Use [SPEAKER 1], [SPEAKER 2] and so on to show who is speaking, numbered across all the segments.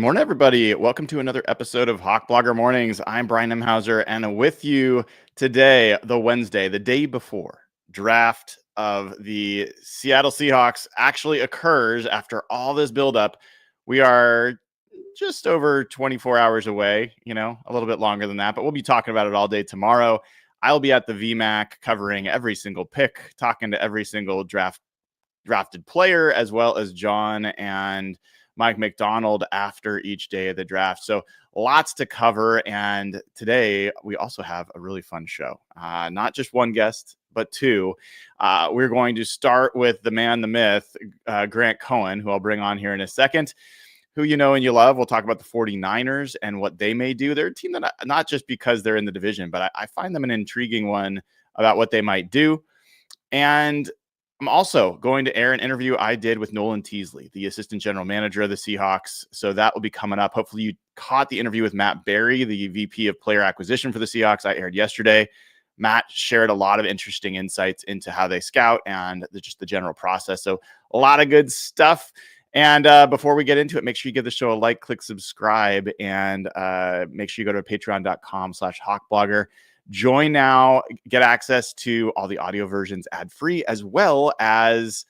[SPEAKER 1] morning, everybody. Welcome to another episode of Hawk Blogger Mornings. I'm Brian Emhauser, and with you today, the Wednesday, the day before draft of the Seattle Seahawks actually occurs after all this buildup. We are just over 24 hours away, a little bit longer than that, but we'll be talking about it all day tomorrow. I'll be at the VMAC covering every single pick, talking to every single drafted player, as well as John and Mike McDonald after each day of the draft. So lots to cover. And today we also have a really fun show. Not just one guest, but two. We're going to start with the man, the myth, Grant Cohn, who I'll bring on here in a second, who you know and you love. We'll talk about the 49ers and what they may do. They're a team that not just because they're in the division, but I find them an intriguing one about what they might do. And I'm also going to air an interview I did with Nolan Teasley, the assistant general manager of the Seahawks. So that will be coming up. Hopefully you caught the interview with Matt Berry, the VP of player acquisition for the Seahawks. I aired yesterday. Matt shared a lot of interesting insights into how they scout and just the general process. So a lot of good stuff. And before we get into it, make sure you give the show a like, click subscribe, and make sure you go to patreon.com/hawkblogger. Join now, get access to all the audio versions ad-free, as well as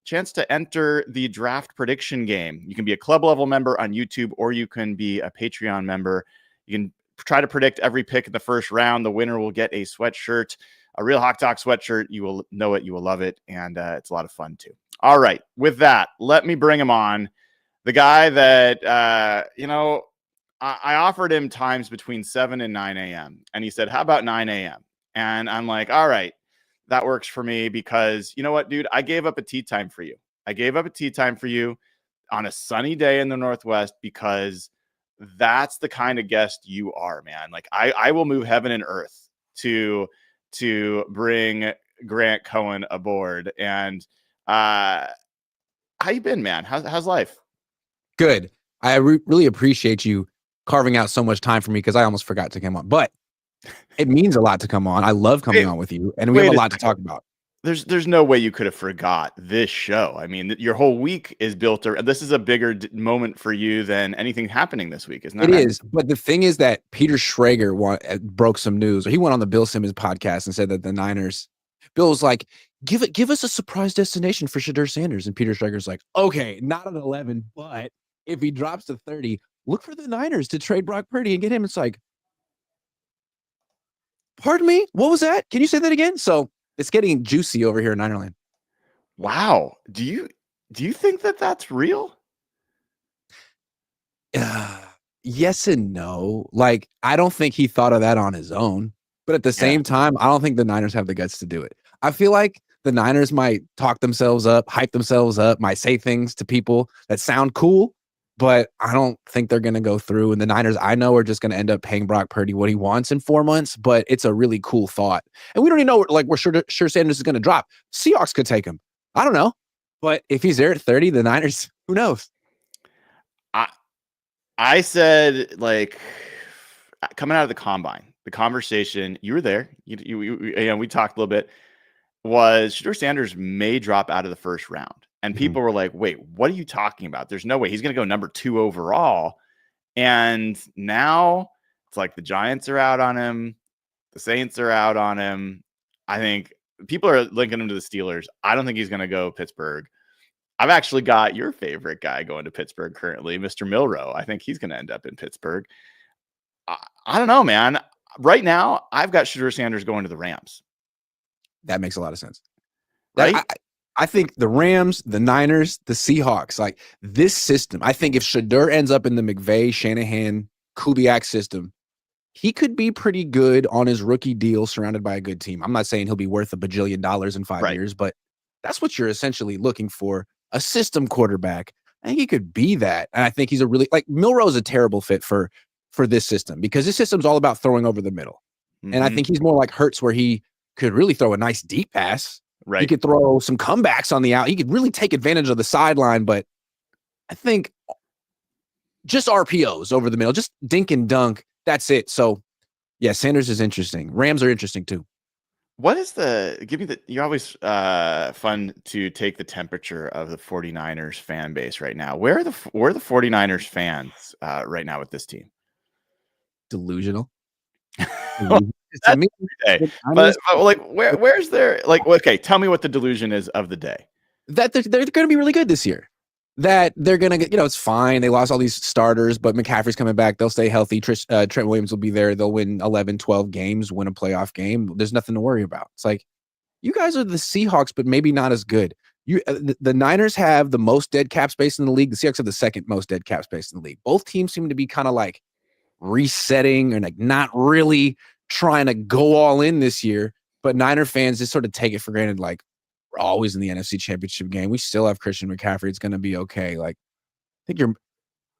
[SPEAKER 1] chance to enter the draft prediction game. You can be a club level member on YouTube, or you can be a Patreon member. You can try to predict every pick in the first round. The winner will get a sweatshirt, a Real Hawk Talk sweatshirt. You will know it. You will love it. And it's a lot of fun too. All right. With that, let me bring him on. The guy that, I offered him times between 7 and 9 a.m. And he said, how about 9 a.m.? And I'm like, all right, that works for me because you know what, dude? I gave up a tea time for you. I gave up a tea time for you on a sunny day in the Northwest because that's the kind of guest you are, man. Like I will move heaven and earth to bring Grant Cohn aboard. And how you been, man? How's life?
[SPEAKER 2] Good. I really appreciate you carving out so much time for me because I almost forgot to come on. But it means a lot to come on. I love coming on with you, and we have a lot to talk about.
[SPEAKER 1] There's no way you could have forgot this show. I mean, your whole week is built around. This is a bigger moment for you than anything happening this week, isn't it?
[SPEAKER 2] It is. But the thing is that Peter Schrager broke some news. He went on the Bill Simmons podcast and said that the Niners, Bill was like, give us a surprise destination for Shedeur Sanders. And Peter Schrager's like, okay, not an 11, but if he drops to 30, look for the Niners to trade Brock Purdy and get him. It's like, pardon me? What was that? Can you say that again? So it's getting juicy over here in Ninerland.
[SPEAKER 1] Wow. Do you think that that's real?
[SPEAKER 2] Yes and no. Like, I don't think he thought of that on his own. But at the same time, I don't think the Niners have the guts to do it. I feel like the Niners might talk themselves up, hype themselves up, might say things to people that sound cool, but I don't think they're going to go through. And the Niners, I know, are just going to end up paying Brock Purdy what he wants in 4 months, but it's a really cool thought. And we don't even know, like, we're sure Sanders is going to drop. Seahawks could take him. I don't know. But if he's there at 30, the Niners, who knows?
[SPEAKER 1] I said, like, coming out of the combine, the conversation, you were there, we talked a little bit, was Shedeur Sanders may drop out of the first round. And people were like, wait, what are you talking about? There's no way he's going to go number 2 overall. And now it's like the Giants are out on him. The Saints are out on him. I think people are linking him to the Steelers. I don't think he's going to go Pittsburgh. I've actually got your favorite guy going to Pittsburgh currently, Mr. Milroe. I think he's going to end up in Pittsburgh. I don't know, man. Right now, I've got Shedeur Sanders going to the Rams.
[SPEAKER 2] That makes a lot of sense.
[SPEAKER 1] Right?
[SPEAKER 2] I think the Rams, the Niners, the Seahawks, like this system, I think if Shedeur ends up in the McVay, Shanahan, Kubiak system, he could be pretty good on his rookie deal surrounded by a good team. I'm not saying he'll be worth $1 billion in 5 years, but that's what you're essentially looking for, a system quarterback. I think he could be that. And I think he's a really, like, Milroe's a terrible fit for this system because this system's all about throwing over the middle. Mm-hmm. And I think he's more like Hurts, where he could really throw a nice deep pass. Right. He could throw some comebacks on the out. He could really take advantage of the sideline, but I think just RPOs over the middle, just dink and dunk. That's it. So, yeah, Sanders is interesting. Rams are interesting too.
[SPEAKER 1] What is you're always fun to take the temperature of the 49ers fan base right now. Where are the 49ers fans right now with this team?
[SPEAKER 2] Delusional.
[SPEAKER 1] Well,
[SPEAKER 2] To
[SPEAKER 1] that's
[SPEAKER 2] me,
[SPEAKER 1] every day.
[SPEAKER 2] the Niners,
[SPEAKER 1] But like where's their like okay, tell me what the delusion is of the day.
[SPEAKER 2] that they're going to be really good this year. That they're going to get, it's fine. They lost all these starters, but McCaffrey's coming back. They'll stay healthy. Trent Williams will be there. They'll win 11, 12 games, win a playoff game. There's nothing to worry about. It's like, you guys are the Seahawks, but maybe not as good. The Niners have the most dead cap space in the league. The Seahawks have the second most dead cap space in the league. Both teams seem to be kind of like resetting and like not really trying to go all in this year. But Niner fans just sort of take it for granted, like, we're always in the NFC Championship game. We still have Christian McCaffrey. It's going to be okay. Like, I think you're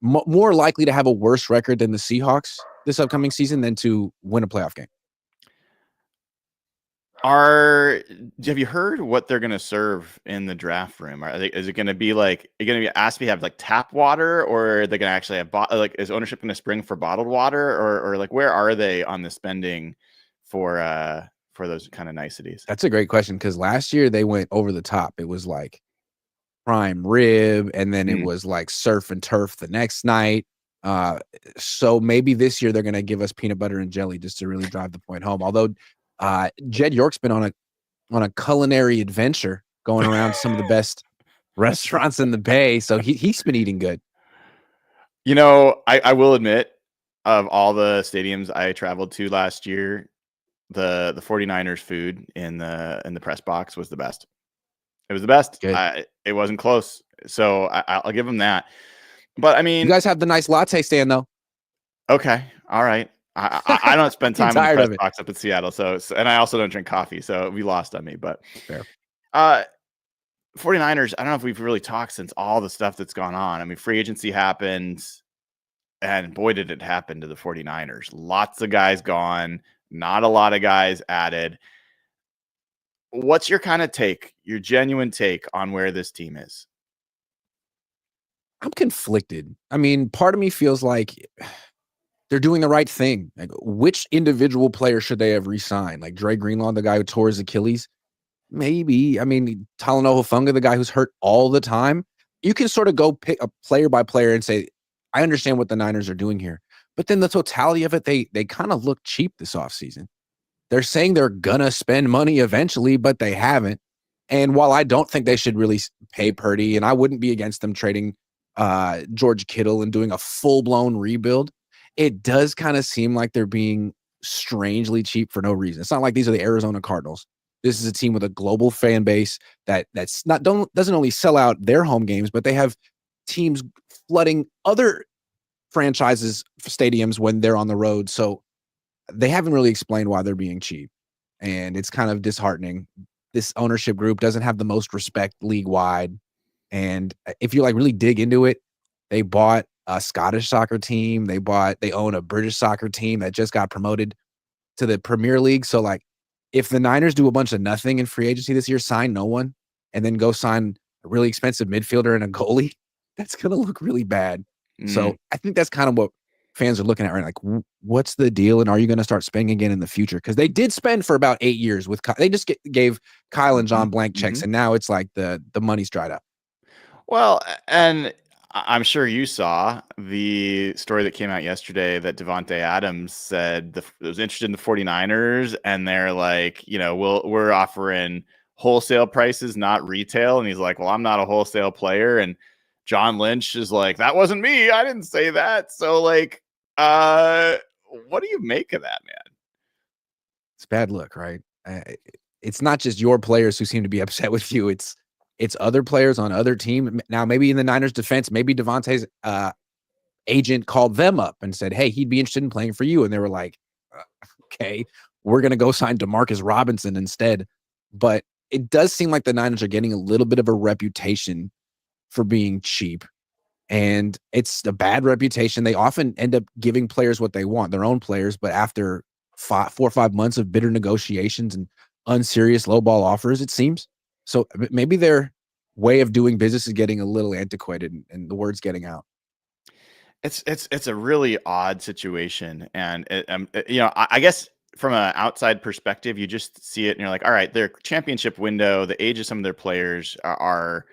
[SPEAKER 2] more likely to have a worse record than the Seahawks this upcoming season than to win a playoff game.
[SPEAKER 1] Have you heard what they're going to serve in the draft room? Is it going to be like, are you going to be asked to have like tap water, or are they going to actually have is ownership going to spring for bottled water, or like where are they on the spending for those kind of niceties?
[SPEAKER 2] That's a great question, because last year they went over the top. It was like prime rib, and then it was like surf and turf the next night. So maybe this year they're going to give us peanut butter and jelly just to really drive the point home. Although Jed York's been on a culinary adventure, going around some of the best restaurants in the Bay, so he's been eating good.
[SPEAKER 1] I will admit, of all the stadiums I traveled to last year, the 49ers food in the press box was the best. It was the best. It wasn't close, so I'll give them that. But I mean,
[SPEAKER 2] you guys have the nice latte stand though.
[SPEAKER 1] Okay, all right. I don't spend time in the press box up in Seattle, so and I also don't drink coffee, so it'd be lost on me. But
[SPEAKER 2] fair.
[SPEAKER 1] 49ers, I don't know if we've really talked since all the stuff that's gone on. I mean, free agency happened, and boy, did it happen to the 49ers. Lots of guys gone, not a lot of guys added. What's your kind of take, your genuine take on where this team is?
[SPEAKER 2] I'm conflicted. I mean, part of me feels like they're doing the right thing. Like, which individual player should they have re-signed? Like Dre Greenlaw, the guy who tore his Achilles? Maybe. I mean, Talanoa Hufanga, the guy who's hurt all the time. You can sort of go pick a player by player and say, I understand what the Niners are doing here. But then the totality of it, they kind of look cheap this offseason. They're saying they're going to spend money eventually, but they haven't. And while I don't think they should really pay Purdy, and I wouldn't be against them trading George Kittle and doing a full-blown rebuild, it does kind of seem like they're being strangely cheap for no reason. It's not like these are the Arizona Cardinals. This is a team with a global fan base doesn't only sell out their home games, but they have teams flooding other franchises' stadiums when they're on the road. So they haven't really explained why they're being cheap, and it's kind of disheartening. This ownership group doesn't have the most respect league-wide, and if you like really dig into it, they bought a Scottish soccer team. They own a British soccer team that just got promoted to the Premier League. So like, if the Niners do a bunch of nothing in free agency this year, sign no one, and then go sign a really expensive midfielder and a goalie, that's going to look really bad. So I think that's kind of what fans are looking at right now. Like, what's the deal? And are you going to start spending again in the future? Because they did spend for about 8 years with they just gave Kyle and John blank checks, and now it's like the money's dried up.
[SPEAKER 1] Well, and I'm sure you saw the story that came out yesterday that Devontae Adams said was interested in the 49ers, and they're like, we're offering wholesale prices, not retail. And he's like, well, I'm not a wholesale player. And John Lynch is like, that wasn't me. I didn't say that. So like, what do you make of that, man?
[SPEAKER 2] It's bad look, right? It's not just your players who seem to be upset with you. It's other players on other team. Now, maybe in the Niners defense, maybe Devontae's agent called them up and said, hey, he'd be interested in playing for you. And they were like, okay, we're going to go sign DeMarcus Robinson instead. But it does seem like the Niners are getting a little bit of a reputation for being cheap. And it's a bad reputation. They often end up giving players what they want, their own players. But after 4 or 5 months of bitter negotiations and unserious lowball offers, it seems. So maybe their way of doing business is getting a little antiquated, and the word's getting out.
[SPEAKER 1] It's a really odd situation, and I guess from an outside perspective, you just see it and you're like, all right, their championship window, the age of some of their players are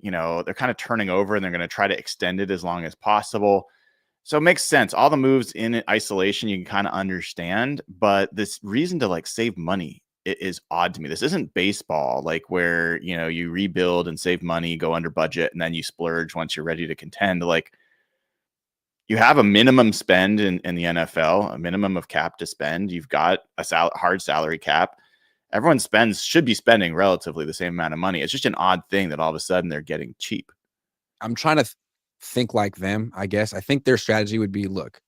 [SPEAKER 1] they're kind of turning over and they're going to try to extend it as long as possible. So it makes sense. All the moves in isolation you can kind of understand, but this reason to like save money is odd to me. This isn't baseball, like where, you rebuild and save money, go under budget, and then you splurge once you're ready to contend. Like, you have a minimum spend in the NFL, a minimum of cap to spend. You've got a hard salary cap. Everyone should be spending relatively the same amount of money. It's just an odd thing that all of a sudden they're getting cheap.
[SPEAKER 2] I'm trying to think like them, I guess. I think their strategy would be, look,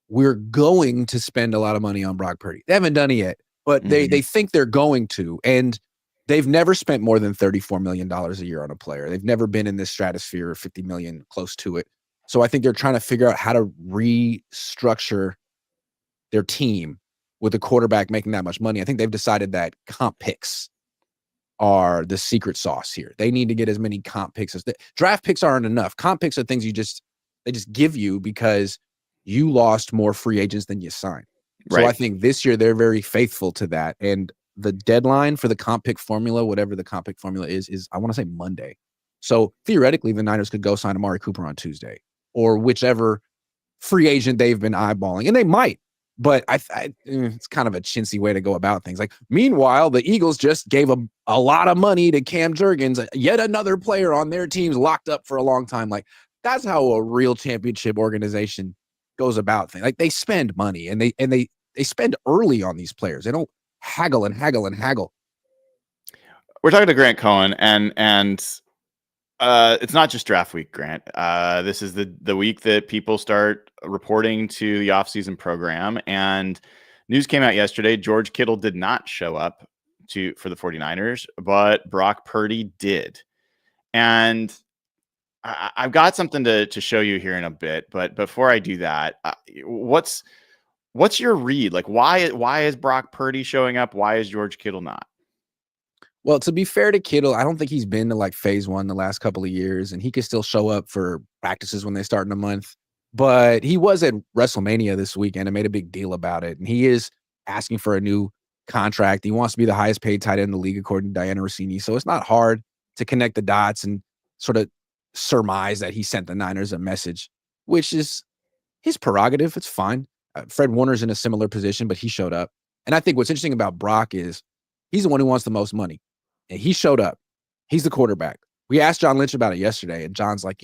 [SPEAKER 2] we're going to spend a lot of money on Brock Purdy. They haven't done it yet, but they think they're going to. And they've never spent more than $34 million a year on a player. They've never been in this stratosphere of $50 million, close to it. So I think they're trying to figure out how to restructure their team with a quarterback making that much money. I think they've decided that comp picks are the secret sauce here. They need to get as many comp picks as draft picks aren't enough. Comp picks are things they just give you because you lost more free agents than you signed. So I think this year they're very faithful to that. And the deadline for the comp pick formula, whatever the comp pick formula is I want to say Monday. So theoretically, the Niners could go sign Amari Cooper on Tuesday or whichever free agent they've been eyeballing. And they might, but it's kind of a chintzy way to go about things. Like, meanwhile, the Eagles just gave a lot of money to Cam Jurgens, yet another player on their teams locked up for a long time. Like, that's how a real championship organization goes about things. Like, they spend money and they spend early on these players. They don't haggle and haggle and haggle.
[SPEAKER 1] We're talking to Grant Cohn, and it's not just draft week, Grant. This is the week that people start reporting to the offseason program, and news came out yesterday. George Kittle did not show up for the 49ers, but Brock Purdy did. And I've got something to show you here in a bit, but before I do that, what's your read? Like, why is Brock Purdy showing up? Why is George Kittle not?
[SPEAKER 2] Well, to be fair to Kittle, I don't think he's been to like phase one the last couple of years, and he could still show up for practices when they start in a month. But he was at WrestleMania this weekend and made a big deal about it. And he is asking for a new contract. He wants to be the highest paid tight end in the league, according to Diana Rossini. So it's not hard to connect the dots and sort of surmise that he sent the Niners a message, which is his prerogative. It's fine. Fred Warner's in a similar position, but he showed up. And I think what's interesting about Brock is he's the one who wants the most money. And he showed up. He's the quarterback. We asked John Lynch about it yesterday, and John's like,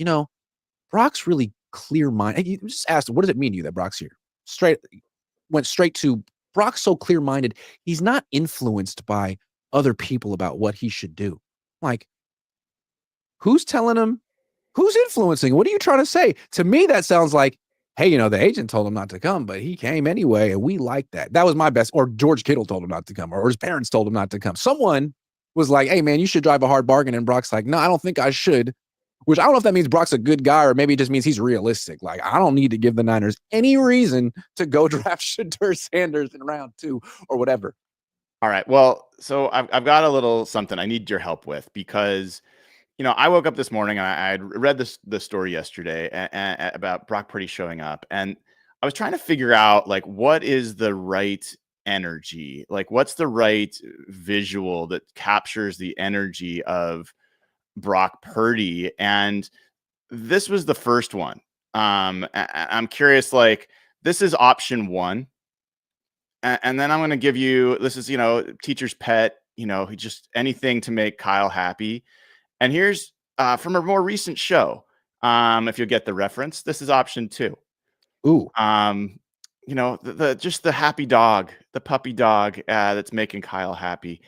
[SPEAKER 2] Brock's really clear-minded. He just asked, what does it mean to you that Brock's here? Went straight to, Brock's so clear-minded, he's not influenced by other people about what he should do. Like, who's telling him? Who's influencing? What are you trying to say? To me, that sounds like, hey, the agent told him not to come, but he came anyway, and we like that. That was my best. Or George Kittle told him not to come, or his parents told him not to come. Someone was like, hey, man, you should drive a hard bargain. And Brock's like, no, I don't think I should. Which I don't know if that means Brock's a good guy or maybe it just means he's realistic. Like, I don't need to give the Niners any reason to go draft Shedeur Sanders in round 2 or whatever.
[SPEAKER 1] All right. Well, so I've got a little something I need your help with because, I woke up this morning and I had read the story yesterday about Brock Purdy showing up. And I was trying to figure out, like, what is the right energy? Like, what's the right visual that captures the energy of Brock Purdy? And this was the first one. I'm curious, like, this is option 1. And then I'm going to give you, this is, teacher's pet, just anything to make Kyle happy. And here's from a more recent show. If you'll get the reference, this is option 2.
[SPEAKER 2] Ooh.
[SPEAKER 1] Just the happy dog, the puppy dog that's making Kyle happy.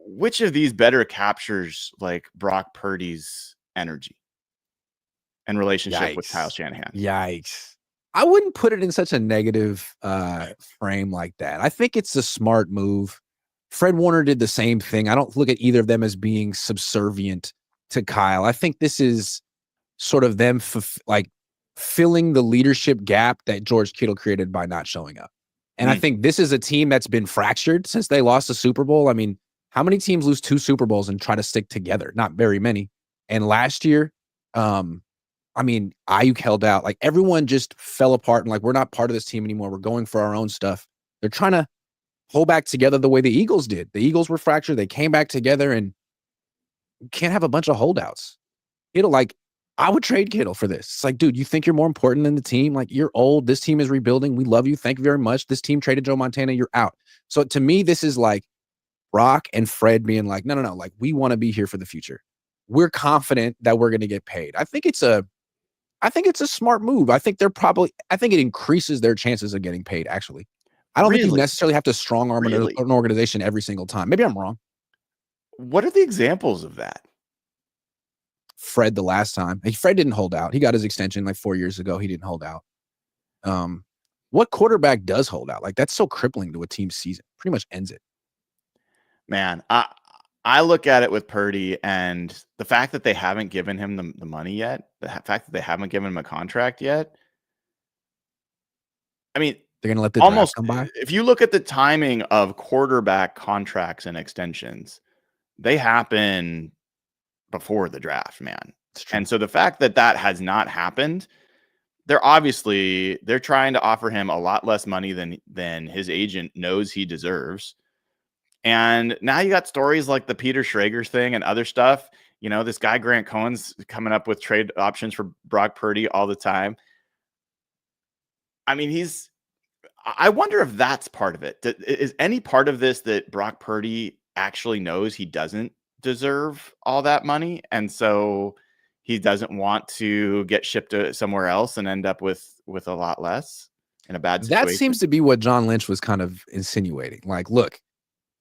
[SPEAKER 1] Which of these better captures like Brock Purdy's energy and relationship with Kyle Shanahan?
[SPEAKER 2] Yikes. I wouldn't put it in such a negative frame like that. I think it's a smart move. Fred Warner did the same thing. I don't look at either of them as being subservient to Kyle. I think this is sort of them filling the leadership gap that George Kittle created by not showing up. And I think this is a team that's been fractured since they lost the Super Bowl. I mean, how many teams lose 2 Super Bowls and try to stick together? Not very many. And last year, Ayuk held out. Like, everyone just fell apart and like, we're not part of this team anymore. We're going for our own stuff. They're trying to pull back together the way the Eagles did. The Eagles were fractured. They came back together, and you can't have a bunch of holdouts. I would trade Kittle for this. It's like, dude, you think you're more important than the team? Like, you're old. This team is rebuilding. We love you. Thank you very much. This team traded Joe Montana. You're out. So to me, this is like Brock and Fred being like, no. Like, we want to be here for the future. We're confident that we're going to get paid. I think it's a smart move. I think it increases their chances of getting paid, actually. I don't think you necessarily have to strong arm an organization every single time. Maybe I'm wrong.
[SPEAKER 1] What are the examples of that?
[SPEAKER 2] Fred the last time. Fred didn't hold out. He got his extension like 4 years ago. He didn't hold out. What quarterback does hold out? Like, that's so crippling to a team's season. Pretty much ends it.
[SPEAKER 1] Man, I look at it with Purdy, and the fact that they haven't given him the money yet, the fact that they haven't given him a contract yet. I mean,
[SPEAKER 2] they're going to let the
[SPEAKER 1] almost
[SPEAKER 2] draft come by.
[SPEAKER 1] If you look at the timing of quarterback contracts and extensions, they happen before the draft, man. And so the fact that has not happened, they're trying to offer him a lot less money than his agent knows he deserves. And now you got stories like the Peter Schrager thing and other stuff. You know, this guy Grant Cohn's coming up with trade options for Brock Purdy all the time. I mean, I wonder if that's part of it. Is any part of this that Brock Purdy actually knows he doesn't deserve all that money, and so he doesn't want to get shipped to somewhere else and end up with a lot less in a bad situation?
[SPEAKER 2] That seems to be what John Lynch was kind of insinuating. Like, look,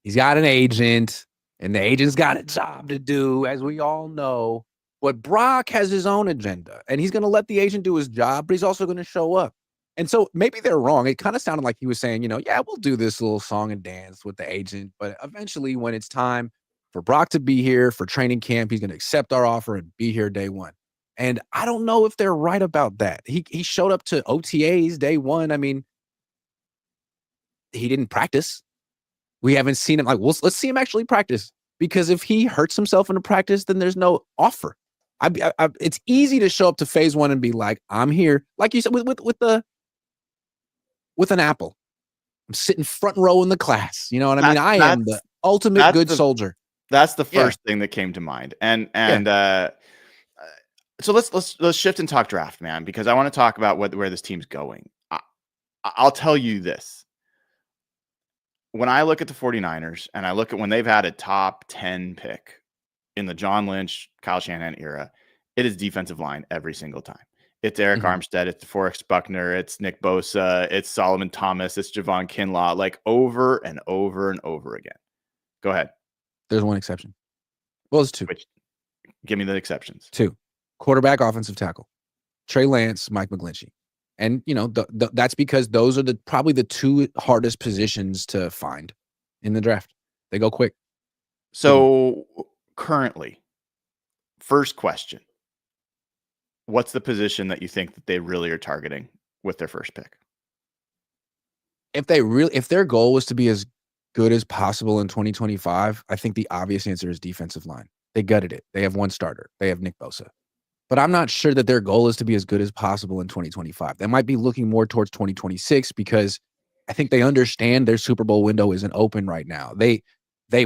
[SPEAKER 2] he's got an agent, and the agent's got a job to do, as we all know. But Brock has his own agenda, and he's going to let the agent do his job, but he's also going to show up. And so maybe they're wrong. It kind of sounded like he was saying, yeah, we'll do this little song and dance with the agent, but eventually when it's time for Brock to be here for training camp, he's going to accept our offer and be here day one. And I don't know if they're right about that. He showed up to OTAs day one. I mean, he didn't practice. We haven't seen him. Like, let's see him actually practice, because if he hurts himself in a practice, then there's no offer. It's easy to show up to phase one and be like, I'm here. Like you said, with an apple. I'm sitting front row in the class. You know what I mean? I am the ultimate good soldier.
[SPEAKER 1] That's the first thing that came to mind. So let's shift and talk draft, man, because I want to talk about where this team's going. I'll tell you this. When I look at the 49ers and I look at when they've had a top 10 pick in the John Lynch, Kyle Shanahan era, it is defensive line every single time. It's Eric Armstead, it's DeForest Buckner, it's Nick Bosa, it's Solomon Thomas, it's Javon Kinlaw, like over and over and over again. Go ahead.
[SPEAKER 2] There's one exception. Well, it's two.
[SPEAKER 1] Give me the exceptions.
[SPEAKER 2] Two. Quarterback, offensive tackle. Trey Lance, Mike McGlinchey. And, that's because those are probably the two hardest positions to find in the draft. They go quick.
[SPEAKER 1] So currently, first question. What's the position that you think that they really are targeting with their first pick?
[SPEAKER 2] If their goal was to be as good as possible in 2025, I think the obvious answer is defensive line. They gutted it. They have one starter. They have Nick Bosa. But I'm not sure that their goal is to be as good as possible in 2025. They might be looking more towards 2026, because I think they understand their Super Bowl window isn't open right now. They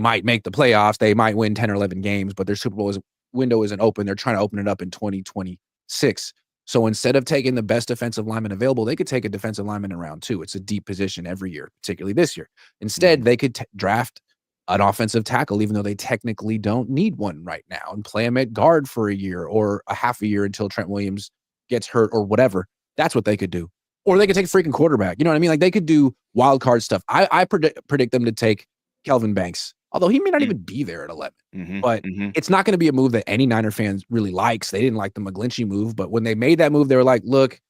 [SPEAKER 2] might make the playoffs. They might win 10 or 11 games, but their Super Bowl window isn't open. They're trying to open it up in 2026. So instead of taking the best defensive lineman available, they could take a defensive lineman in round 2. It's a deep position every year, particularly this year. Instead, they could draft an offensive tackle, even though they technically don't need one right now, and play him at guard for a year or a half a year until Trent Williams gets hurt or whatever. That's what they could do. Or they could take a freaking quarterback. You know what I mean? Like, they could do wild card stuff. I predict them to take Kelvin Banks, although he may not even be there at 11. But it's not going to be a move that any Niner fans really likes. They didn't like the McGlinchey move, but when they made that move, they were like, look,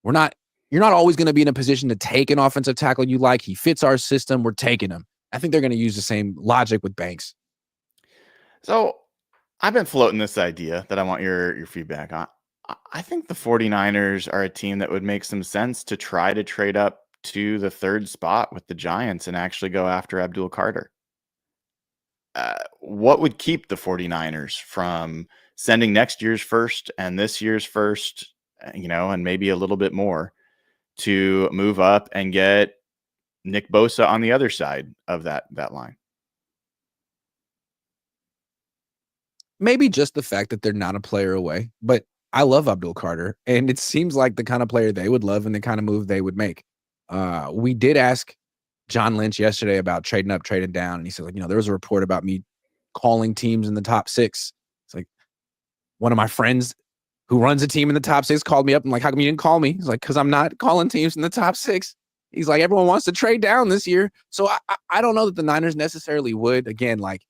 [SPEAKER 2] you're not always going to be in a position to take an offensive tackle you like. He fits our system. We're taking him. I think they're going to use the same logic with Banks.
[SPEAKER 1] So I've been floating this idea that I want your feedback on. I think the 49ers are a team that would make some sense to try to trade up to the third spot with the Giants and actually go after Abdul Carter. What would keep the 49ers from sending next year's first and this year's first, and maybe a little bit more to move up and get Nick Bosa on the other side of that line?
[SPEAKER 2] Maybe just the fact that they're not a player away, but I love Abdul Carter, and it seems like the kind of player they would love and the kind of move they would make. We did ask John Lynch yesterday about trading up, trading down, and he said, like, there was a report about me calling teams in the top 6. It's like one of my friends who runs a team in the top 6 called me up and like, how come you didn't call me? He's like, because I'm not calling teams in the top 6. He's like, everyone wants to trade down this year. So I don't know that the Niners necessarily would. Again, like,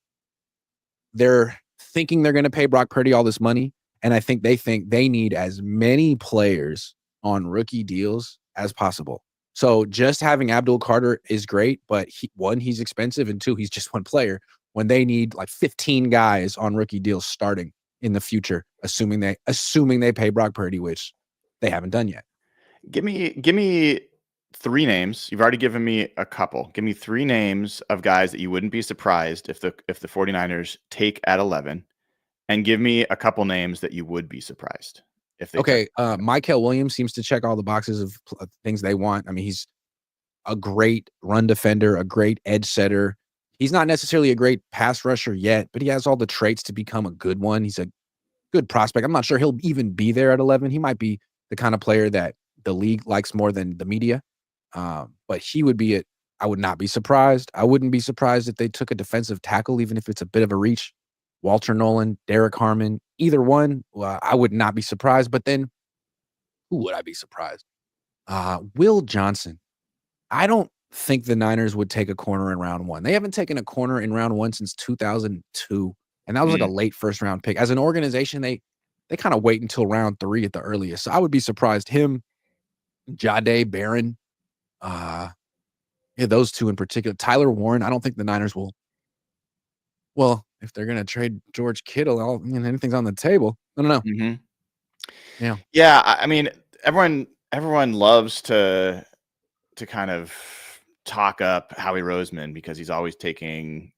[SPEAKER 2] they're thinking they're going to pay Brock Purdy all this money. And I think they need as many players on rookie deals as possible. So just having Abdul Carter is great, but he's expensive, and 2, he's just one player when they need like 15 guys on rookie deals starting in the future, assuming they pay Brock Purdy, which they haven't done yet.
[SPEAKER 1] Give me 3 names. You've already given me a couple. Give me 3 names of guys that you wouldn't be surprised if the 49ers take at 11, and give me a couple names that you would be surprised if they.
[SPEAKER 2] Okay, Mykel Williams seems to check all the boxes of things they want. I mean, he's a great run defender, a great edge setter. He's not necessarily a great pass rusher yet, but he has all the traits to become a good one. He's a good prospect. I'm not sure he'll even be there at 11. He might be the kind of player that the league likes more than the media. But he would be it. I would not be surprised. I wouldn't be surprised if they took a defensive tackle, even if it's a bit of a reach. Walter Nolan, Derek Harmon, either one. I would not be surprised. But then who would I be surprised? Will Johnson. I don't think the Niners would take a corner in round 1. They haven't taken a corner in round 1 since 2002. And that was like a late first round pick. As an organization, they kind of wait until round 3 at the earliest. So I would be surprised. Him, Jahdae Barron, those 2 in particular. Tyler Warren, I don't think the Niners will. Well, if they're going to trade George Kittle, anything's on the table. I don't know.
[SPEAKER 1] Mm-hmm. Yeah. I mean, everyone loves to kind of talk up Howie Roseman because he's always taking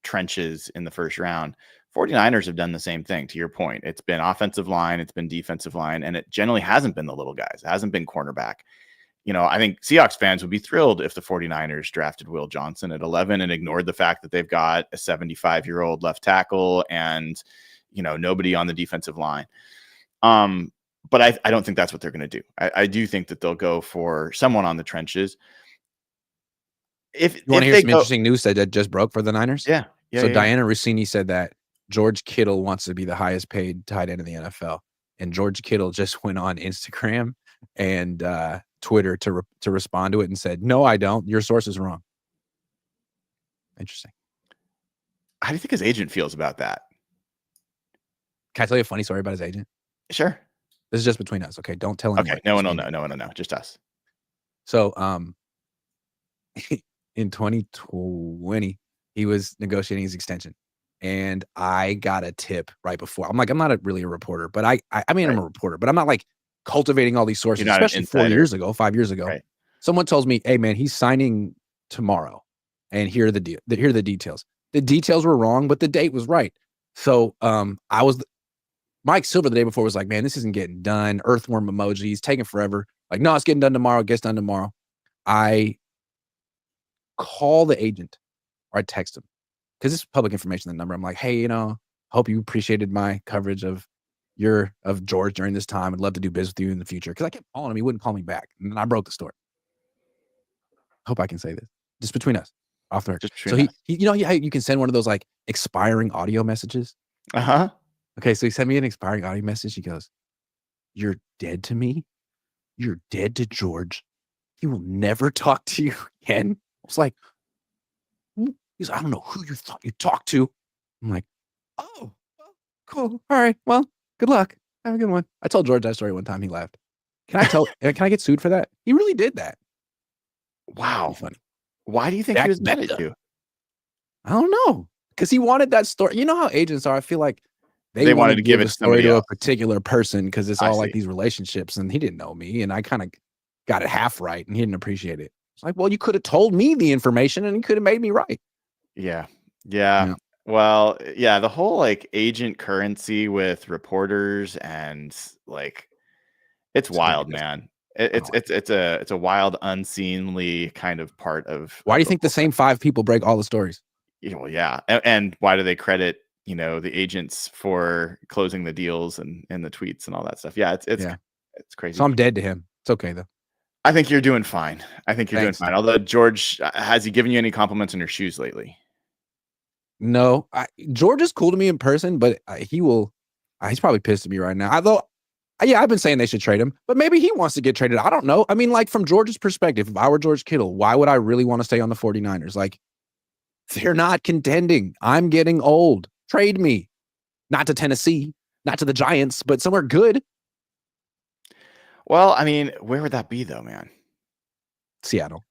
[SPEAKER 1] trenches in the first round. 49ers have done the same thing, to your point. It's been offensive line, it's been defensive line, and it generally hasn't been the little guys. It hasn't been cornerback. I think Seahawks fans would be thrilled if the 49ers drafted Will Johnson at 11 and ignored the fact that they've got a 75-year-old left tackle and, nobody on the defensive line. But I don't think that's what they're going to do. I do think that they'll go for someone on the trenches. If you want to
[SPEAKER 2] hear some interesting news that just broke for the Niners?
[SPEAKER 1] Yeah.
[SPEAKER 2] So Diana Rossini said that George Kittle wants to be the highest paid tight end in the NFL. And George Kittle just went on Instagram and Twitter to respond to it and said, "No, I don't. Your source is wrong." Interesting.
[SPEAKER 1] How do you think his agent feels about that?
[SPEAKER 2] Can I tell you a funny story about his agent?
[SPEAKER 1] Sure.
[SPEAKER 2] This is just between us. Okay. Don't tell anyone.
[SPEAKER 1] Okay. No one will know. No one will know. Just us.
[SPEAKER 2] So, in 2020, he was negotiating his extension, and I got a tip right before. I'm like, I'm not really a reporter, but I mean, I'm a reporter, but I'm not like cultivating all these sources, especially 5 years ago. Right. Someone tells me, "Hey, man, he's signing tomorrow, and here are the details." The details were wrong, but the date was right. So, Mike Silver the day before was like, "Man, this isn't getting done." Earthworm emojis, taking forever. Like, no, it's getting done tomorrow. It gets done tomorrow. I call the agent or I text him because it's public information, the number. I'm like, "Hey, hope you appreciated my coverage of George during this time. I'd love to do business with you in the future." Because I kept calling him. He wouldn't call me back. And then I broke the story. Hope I can say this. Just between us. Off the record. So he you can send one of those like expiring audio messages.
[SPEAKER 1] Uh-huh.
[SPEAKER 2] Okay, so he sent me an expiring audio message. He goes, "You're dead to me. You're dead to George. He will never talk to you again." I was like, he's like, "I don't know who you thought you talked to." I'm like, "Oh, cool. All right. Well, good luck. Have a good one." I told George that story one time. He laughed. Can I get sued for that? He really did that.
[SPEAKER 1] Wow.
[SPEAKER 2] Funny.
[SPEAKER 1] Why do you think he was mad at you?
[SPEAKER 2] I don't know. Because he wanted that story. You know how agents are. I feel like they wanted to give a story to a particular person because it's all like these relationships, and he didn't know me, and I kind of got it half right, and he didn't appreciate it. It's like, well, you could have told me the information, and you could have made me right.
[SPEAKER 1] Yeah. Well, yeah, the whole like agent currency with reporters and like it's wild, man. It's a wild, unseemly kind of part of.
[SPEAKER 2] Why do you think the same 5 people break all the stories?
[SPEAKER 1] Well, yeah, and why do they credit the agents for closing the deals and the tweets and all that stuff? Yeah, it's crazy.
[SPEAKER 2] So I'm dead to him. It's okay though.
[SPEAKER 1] I think you're doing fine. Doing fine. Although George, has he given you any compliments on your shoes lately?
[SPEAKER 2] No, George is cool to me in person, but he's probably pissed at me right now. Although, yeah, I've been saying they should trade him, but maybe he wants to get traded. I don't know. I mean, like from George's perspective, if I were George Kittle, why would I really want to stay on the 49ers? Like, they're not contending. I'm getting old. Trade me. Not to Tennessee, not to the Giants, but somewhere good.
[SPEAKER 1] Well, I mean, where would that be though, man?
[SPEAKER 2] Seattle.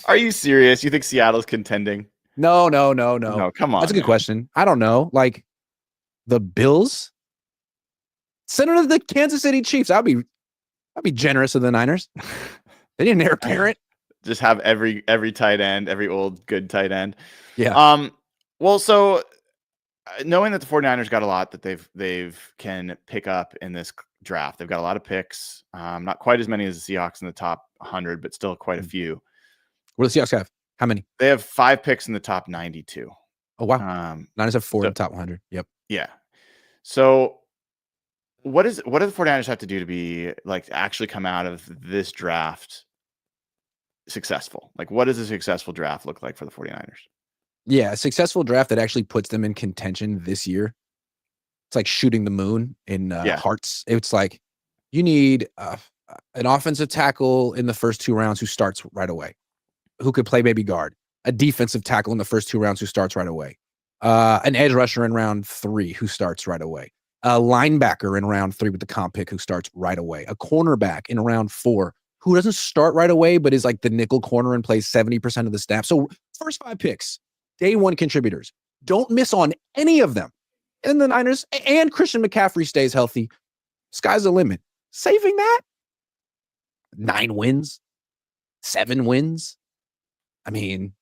[SPEAKER 1] Are you serious? You think Seattle's contending?
[SPEAKER 2] No.
[SPEAKER 1] No, come on.
[SPEAKER 2] That's a good question. I don't know. Like the Bills? Send them to the Kansas City Chiefs. I'd be generous of the Niners. They need an heir apparent.
[SPEAKER 1] Just have every tight end, every old good tight end.
[SPEAKER 2] Yeah.
[SPEAKER 1] Well, so knowing that the 49ers got a lot that they've can pick up in this draft, they've got a lot of picks. Not quite as many as the Seahawks in the top 100, but still quite a few.
[SPEAKER 2] What do the Seahawks have? How many?
[SPEAKER 1] They have 5 picks in the top 92.
[SPEAKER 2] Oh wow. Niners have 4 in the top 100. Yep.
[SPEAKER 1] Yeah. So what do the 49ers have to do to be like actually come out of this draft successful? Like, what does a successful draft look like for the 49ers?
[SPEAKER 2] Yeah, a successful draft that actually puts them in contention this year. It's like shooting the moon in hearts. It's like you need an offensive tackle in the first 2 rounds who starts right away, who could play maybe guard, a defensive tackle in the first 2 rounds who starts right away, an edge rusher in round 3 who starts right away, a linebacker in round 3 with the comp pick who starts right away, a cornerback in round 4 who doesn't start right away but is like the nickel corner and plays 70% of the snap. So first 5 picks, day 1 contributors. Don't miss on any of them. And the Niners and Christian McCaffrey stays healthy. Sky's the limit. Saving that? 9 wins, 7 wins. I mean,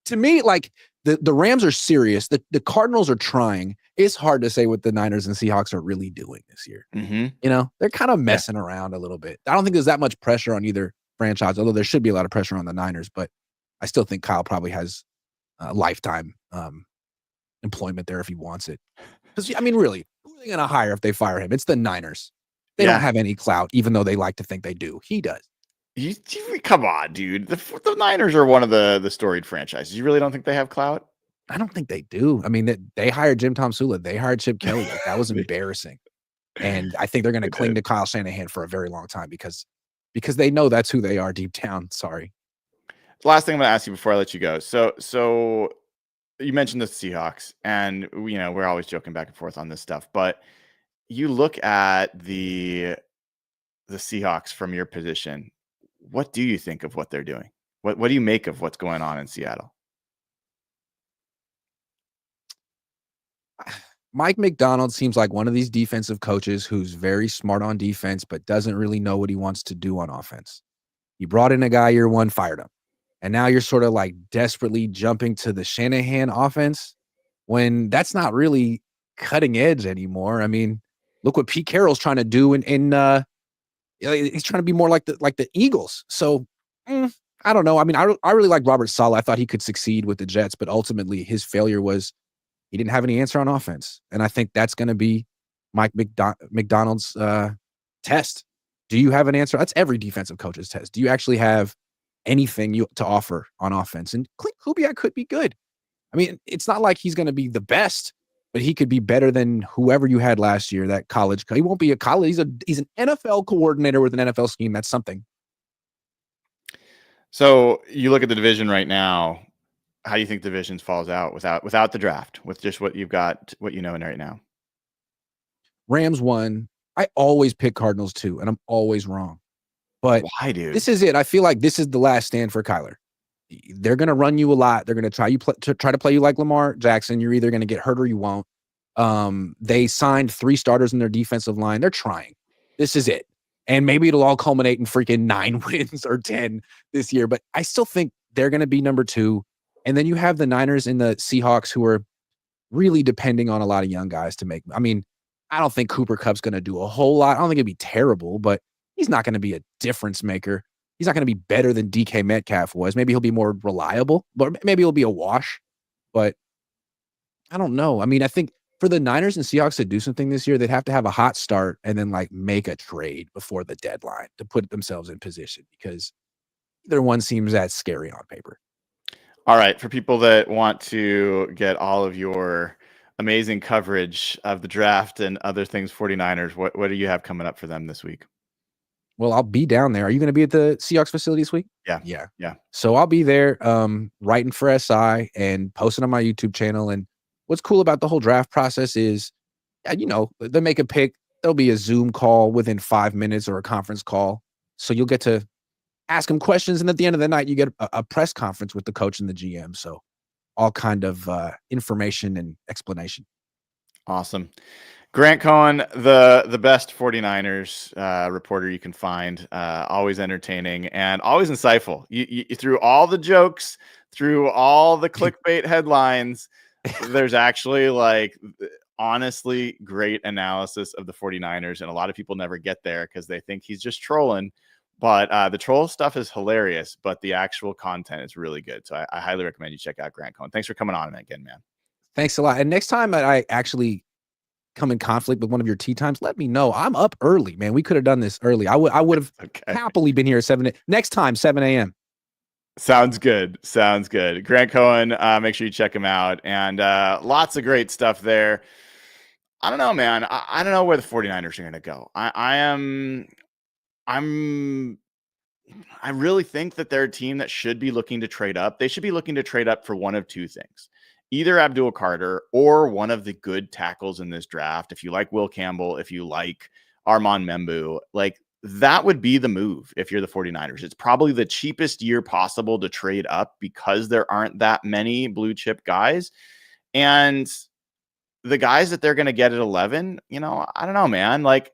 [SPEAKER 2] to me, like the Rams are serious. The Cardinals are trying. It's hard to say what the Niners and Seahawks are really doing this year.
[SPEAKER 1] Mm-hmm.
[SPEAKER 2] They're kind of messing around a little bit. I don't think there's that much pressure on either franchise, although there should be a lot of pressure on the Niners. But I still think Kyle probably has lifetime employment there if he wants it. Because, I mean, really, who are they going to hire if they fire him? It's the Niners. They don't have any clout, even though they like to think they do. He does.
[SPEAKER 1] Come on, dude. The Niners are one of the storied franchises. You really don't think they have clout?
[SPEAKER 2] I don't think they do. I mean, they hired Jim Tomsula. They hired Chip Kelly. Like, that was embarrassing. And I think they're going to cling to Kyle Shanahan for a very long time because they know that's who they are deep down. Sorry.
[SPEAKER 1] Last thing I'm going to ask you before I let you go. So you mentioned the Seahawks, and we're always joking back and forth on this stuff, but you look at the Seahawks from your position. What do you think of what they're doing? What do you make of what's going on in Seattle?
[SPEAKER 2] Mike McDonald seems like one of these defensive coaches who's very smart on defense, but doesn't really know what he wants to do on offense. He brought in a guy year 1, fired him. And now you're sort of like desperately jumping to the Shanahan offense when that's not really cutting edge anymore. I mean, look what Pete Carroll's trying to do in he's trying to be more like the Eagles. So I don't know. I mean, I really like Robert Saleh. I thought he could succeed with the Jets, but ultimately his failure was he didn't have any answer on offense. And I think that's going to be Mike McDonald's test. Do you have an answer? That's every defensive coach's test. Do you actually have anything to offer on offense? And Clint Kubiak could be good. I mean, it's not like he's going to be the best, but he could be better than whoever you had last year, that college. He won't be a college. He's an NFL coordinator with an NFL scheme. That's something.
[SPEAKER 1] So you look at the division right now. How do you think the division falls out without the draft, with just what you've got, what you know right now?
[SPEAKER 2] Rams 1. I always pick Cardinals 2, and I'm always wrong. But
[SPEAKER 1] why, dude?
[SPEAKER 2] This is it. I feel like this is the last stand for Kyler. They're going to run you a lot. They're going to try to play you like Lamar Jackson. You're either going to get hurt or you won't. They signed 3 starters in their defensive line. They're trying. This is it. And maybe it'll all culminate in freaking 9 wins or 10 this year. But I still think they're going to be number 2. And then you have the Niners and the Seahawks who are really depending on a lot of young guys to make. I mean, I don't think Cooper Kupp's going to do a whole lot. I don't think it'd be terrible, but he's not going to be a difference maker. He's not going to be better than DK Metcalf was. Maybe he'll be more reliable, but maybe he'll be a wash. But I don't know. I mean, I think for the Niners and Seahawks to do something this year, they'd have to have a hot start and then like make a trade before the deadline to put themselves in position, because either one seems that scary on paper.
[SPEAKER 1] All right. For people that want to get all of your amazing coverage of the draft and other things 49ers, what do you have coming up for them this week?
[SPEAKER 2] Well, I'll be down there. Are you going to be at the Seahawks facility this week?
[SPEAKER 1] Yeah.
[SPEAKER 2] So I'll be there writing for SI and posting on my YouTube channel. And what's cool about the whole draft process is, they make a pick. There'll be a Zoom call within 5 minutes or a conference call. So you'll get to ask them questions. And at the end of the night, you get a press conference with the coach and the GM. So all kind of information and explanation.
[SPEAKER 1] Awesome. Grant Cohn, the best 49ers reporter you can find, always entertaining and always insightful. You through all the jokes, through all the clickbait headlines, there's actually like honestly great analysis of the 49ers. And a lot of people never get there because they think he's just trolling. But the troll stuff is hilarious, but the actual content is really good. So I highly recommend you check out Grant Cohn. Thanks for coming on again, man.
[SPEAKER 2] Thanks a lot. And next time I actually come in conflict with one of your tea times, let me know. I'm up early, man. We could have done this early. I would have happily been here at 7 next time, 7 a.m.
[SPEAKER 1] Sounds good. Grant Cohn, make sure you check him out. And lots of great stuff there. I don't know, man. I don't know where the 49ers are going to go. I really think that they're a team that should be looking to trade up. They should be looking to trade up for one of two things. Either Abdul Carter or one of the good tackles in this draft. If you like Will Campbell, if you like Armand Membu, like that would be the move if you're the 49ers. It's probably the cheapest year possible to trade up because there aren't that many blue chip guys. And the guys that they're going to get at 11, I don't know, man. Like,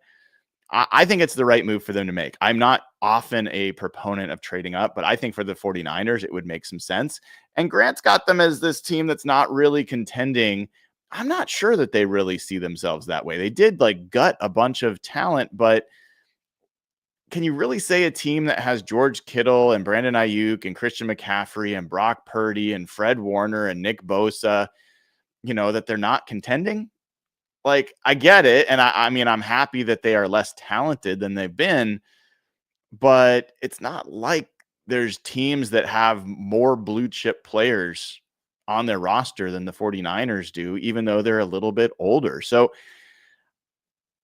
[SPEAKER 1] I think it's the right move for them to make. I'm not often a proponent of trading up, but I think for the 49ers, it would make some sense. And Grant's got them as this team that's not really contending. I'm not sure that they really see themselves that way. They did like gut a bunch of talent, but can you really say a team that has George Kittle and Brandon Ayuk and Christian McCaffrey and Brock Purdy and Fred Warner and Nick Bosa, that they're not contending? Like, I get it. And I mean, I'm happy that they are less talented than they've been, but it's not like there's teams that have more blue chip players on their roster than the 49ers do, even though they're a little bit older. So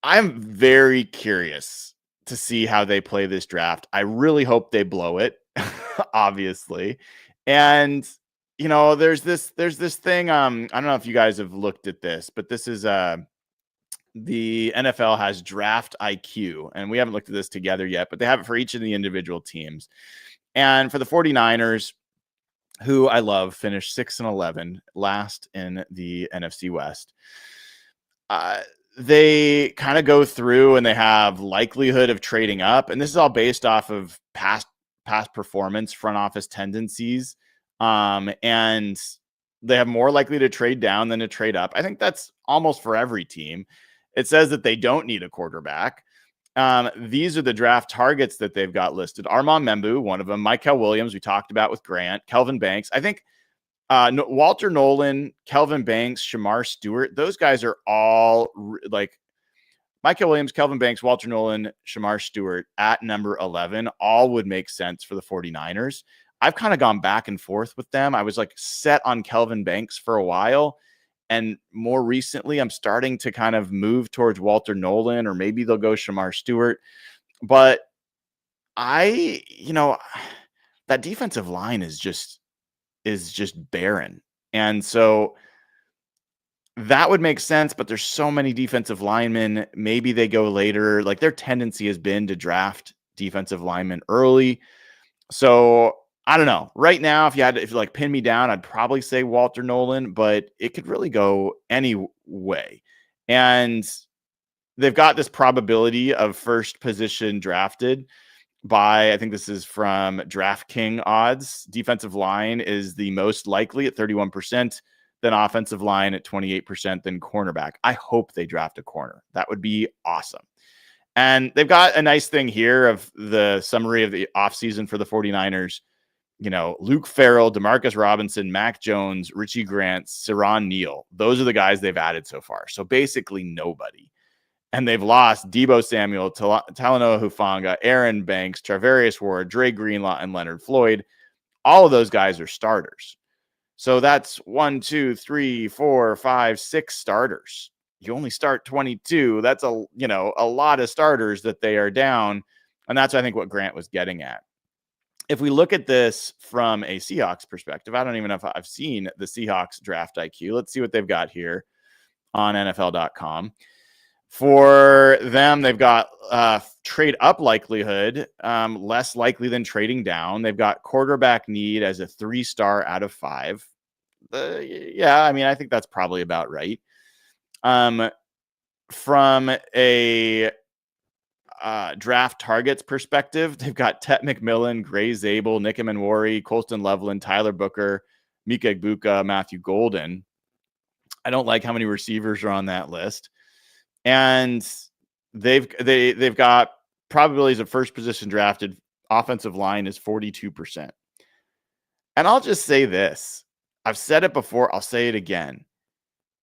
[SPEAKER 1] I'm very curious to see how they play this draft. I really hope they blow it, obviously. And there's this thing. I don't know if you guys have looked at this, but this is the NFL has draft IQ, and we haven't looked at this together yet, but they have it for each of the individual teams. And for the 49ers, who I love, finished 6-11, last in the NFC West. They kind of go through and they have likelihood of trading up, and this is all based off of past performance, front office tendencies, and they have more likely to trade down than to trade up. I think that's almost for every team. It says that they don't need a quarterback. These are the draft targets that they've got listed. Armand Membu, one of them. Mykel Williams, we talked about with Grant. Kelvin Banks. I think Walter Nolan, Kelvin Banks, Shamar Stewart. Those guys are all like Mykel Williams, Kelvin Banks, Walter Nolan, Shamar Stewart at number 11. All would make sense for the 49ers. I've kind of gone back and forth with them. I was like set on Kelvin Banks for a while. And more recently, I'm starting to kind of move towards Walter Nolan, or maybe they'll go Shamar Stewart. But that defensive line is just barren. And so that would make sense, but there's so many defensive linemen. Maybe they go later. Like, their tendency has been to draft defensive linemen early. So I don't know. Right now, if you like pin me down, I'd probably say Walter Nolan, but it could really go any way. And they've got this probability of first position drafted by, I think this is from DraftKings odds. Defensive line is the most likely at 31%, then offensive line at 28%, then cornerback. I hope they draft a corner. That would be awesome. And they've got a nice thing here of the summary of the offseason for the 49ers. Luke Farrell, Demarcus Robinson, Mac Jones, Richie Grant, Siran Neal. Those are the guys they've added so far. So basically nobody. And they've lost Deebo Samuel, Talanoa Hufanga, Aaron Banks, Travarius Ward, Dre Greenlaw, and Leonard Floyd. All of those guys are starters. So that's 1, 2, 3, 4, 5, 6 starters. You only start 22. That's a lot of starters that they are down. And that's, I think, what Grant was getting at. If we look at this from a Seahawks perspective, I don't even know if I've seen the Seahawks draft IQ. Let's see what they've got here on NFL.com. For them, they've got trade up likelihood, less likely than trading down. They've got quarterback need as a 3-star out of 5. I think that's probably about right. From a draft targets perspective, they've got Tet McMillan, Gray Zabel, Nick Emenwari, Colston Loveland, Tyler Booker, Mika Egbuka, Matthew Golden. I don't like how many receivers are on that list. And they've got probabilities of first position drafted. Offensive line is 42%. And I'll just say this. I've said it before. I'll say it again.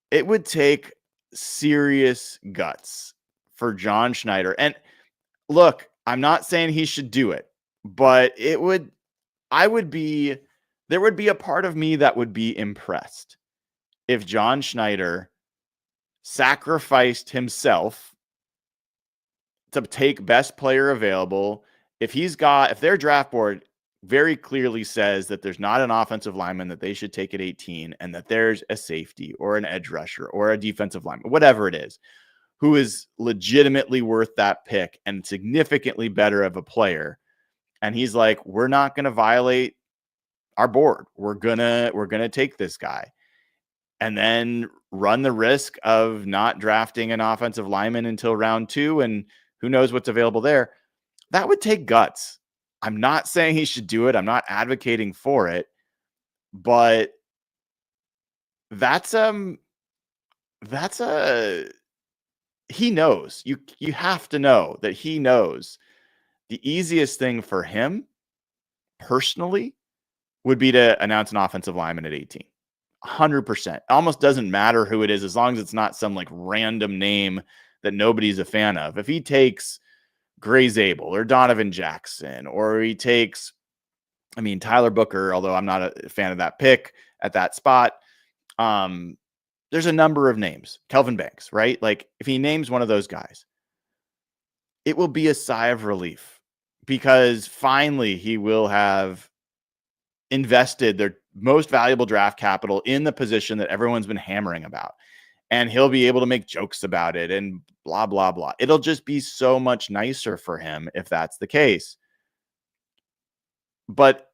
[SPEAKER 1] It would take serious guts for John Schneider. And look, I'm not saying he should do it, but there would be a part of me that would be impressed if John Schneider sacrificed himself to take best player available. If their draft board very clearly says that there's not an offensive lineman that they should take at 18 and that there's a safety or an edge rusher or a defensive lineman, whatever it is, who is legitimately worth that pick and significantly better of a player. And he's like, we're not going to violate our board. We're going to take this guy. And then run the risk of not drafting an offensive lineman until round 2, and who knows what's available there. That would take guts. I'm not saying he should do it. I'm not advocating for it, but he knows. You have to know that he knows the easiest thing for him personally would be to announce an offensive lineman at 18. 100%. Almost doesn't matter who it is as long as it's not some like random name that nobody's a fan of. If he takes Gray Zabel or Donovan Jackson, or he takes, Tyler Booker, although I'm not a fan of that pick at that spot, there's a number of names. Kelvin Banks, right? Like if he names one of those guys, it will be a sigh of relief because finally he will have invested their most valuable draft capital in the position that everyone's been hammering about. And he'll be able to make jokes about it and blah, blah, blah. It'll just be so much nicer for him if that's the case. But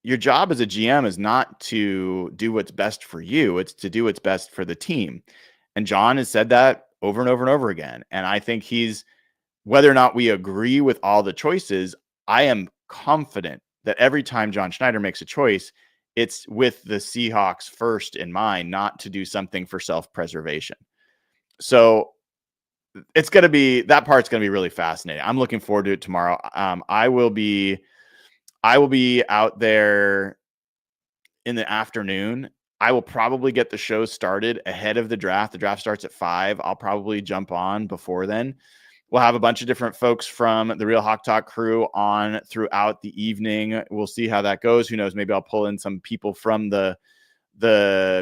[SPEAKER 1] your job as a GM is not to do what's best for you. It's to do what's best for the team. And John has said that over and over and over again. And I think whether or not we agree with all the choices, I am confident that every time John Schneider makes a choice, it's with the Seahawks first in mind, not to do something for self-preservation. So that part's going to be really fascinating. I'm looking forward to it tomorrow. I will be out there in the afternoon. I will probably get the show started ahead of the draft. The draft starts at 5. I'll probably jump on before then. We'll have a bunch of different folks from the Real Hawk Talk crew on throughout the evening. We'll see how that goes. Who knows? Maybe I'll pull in some people from the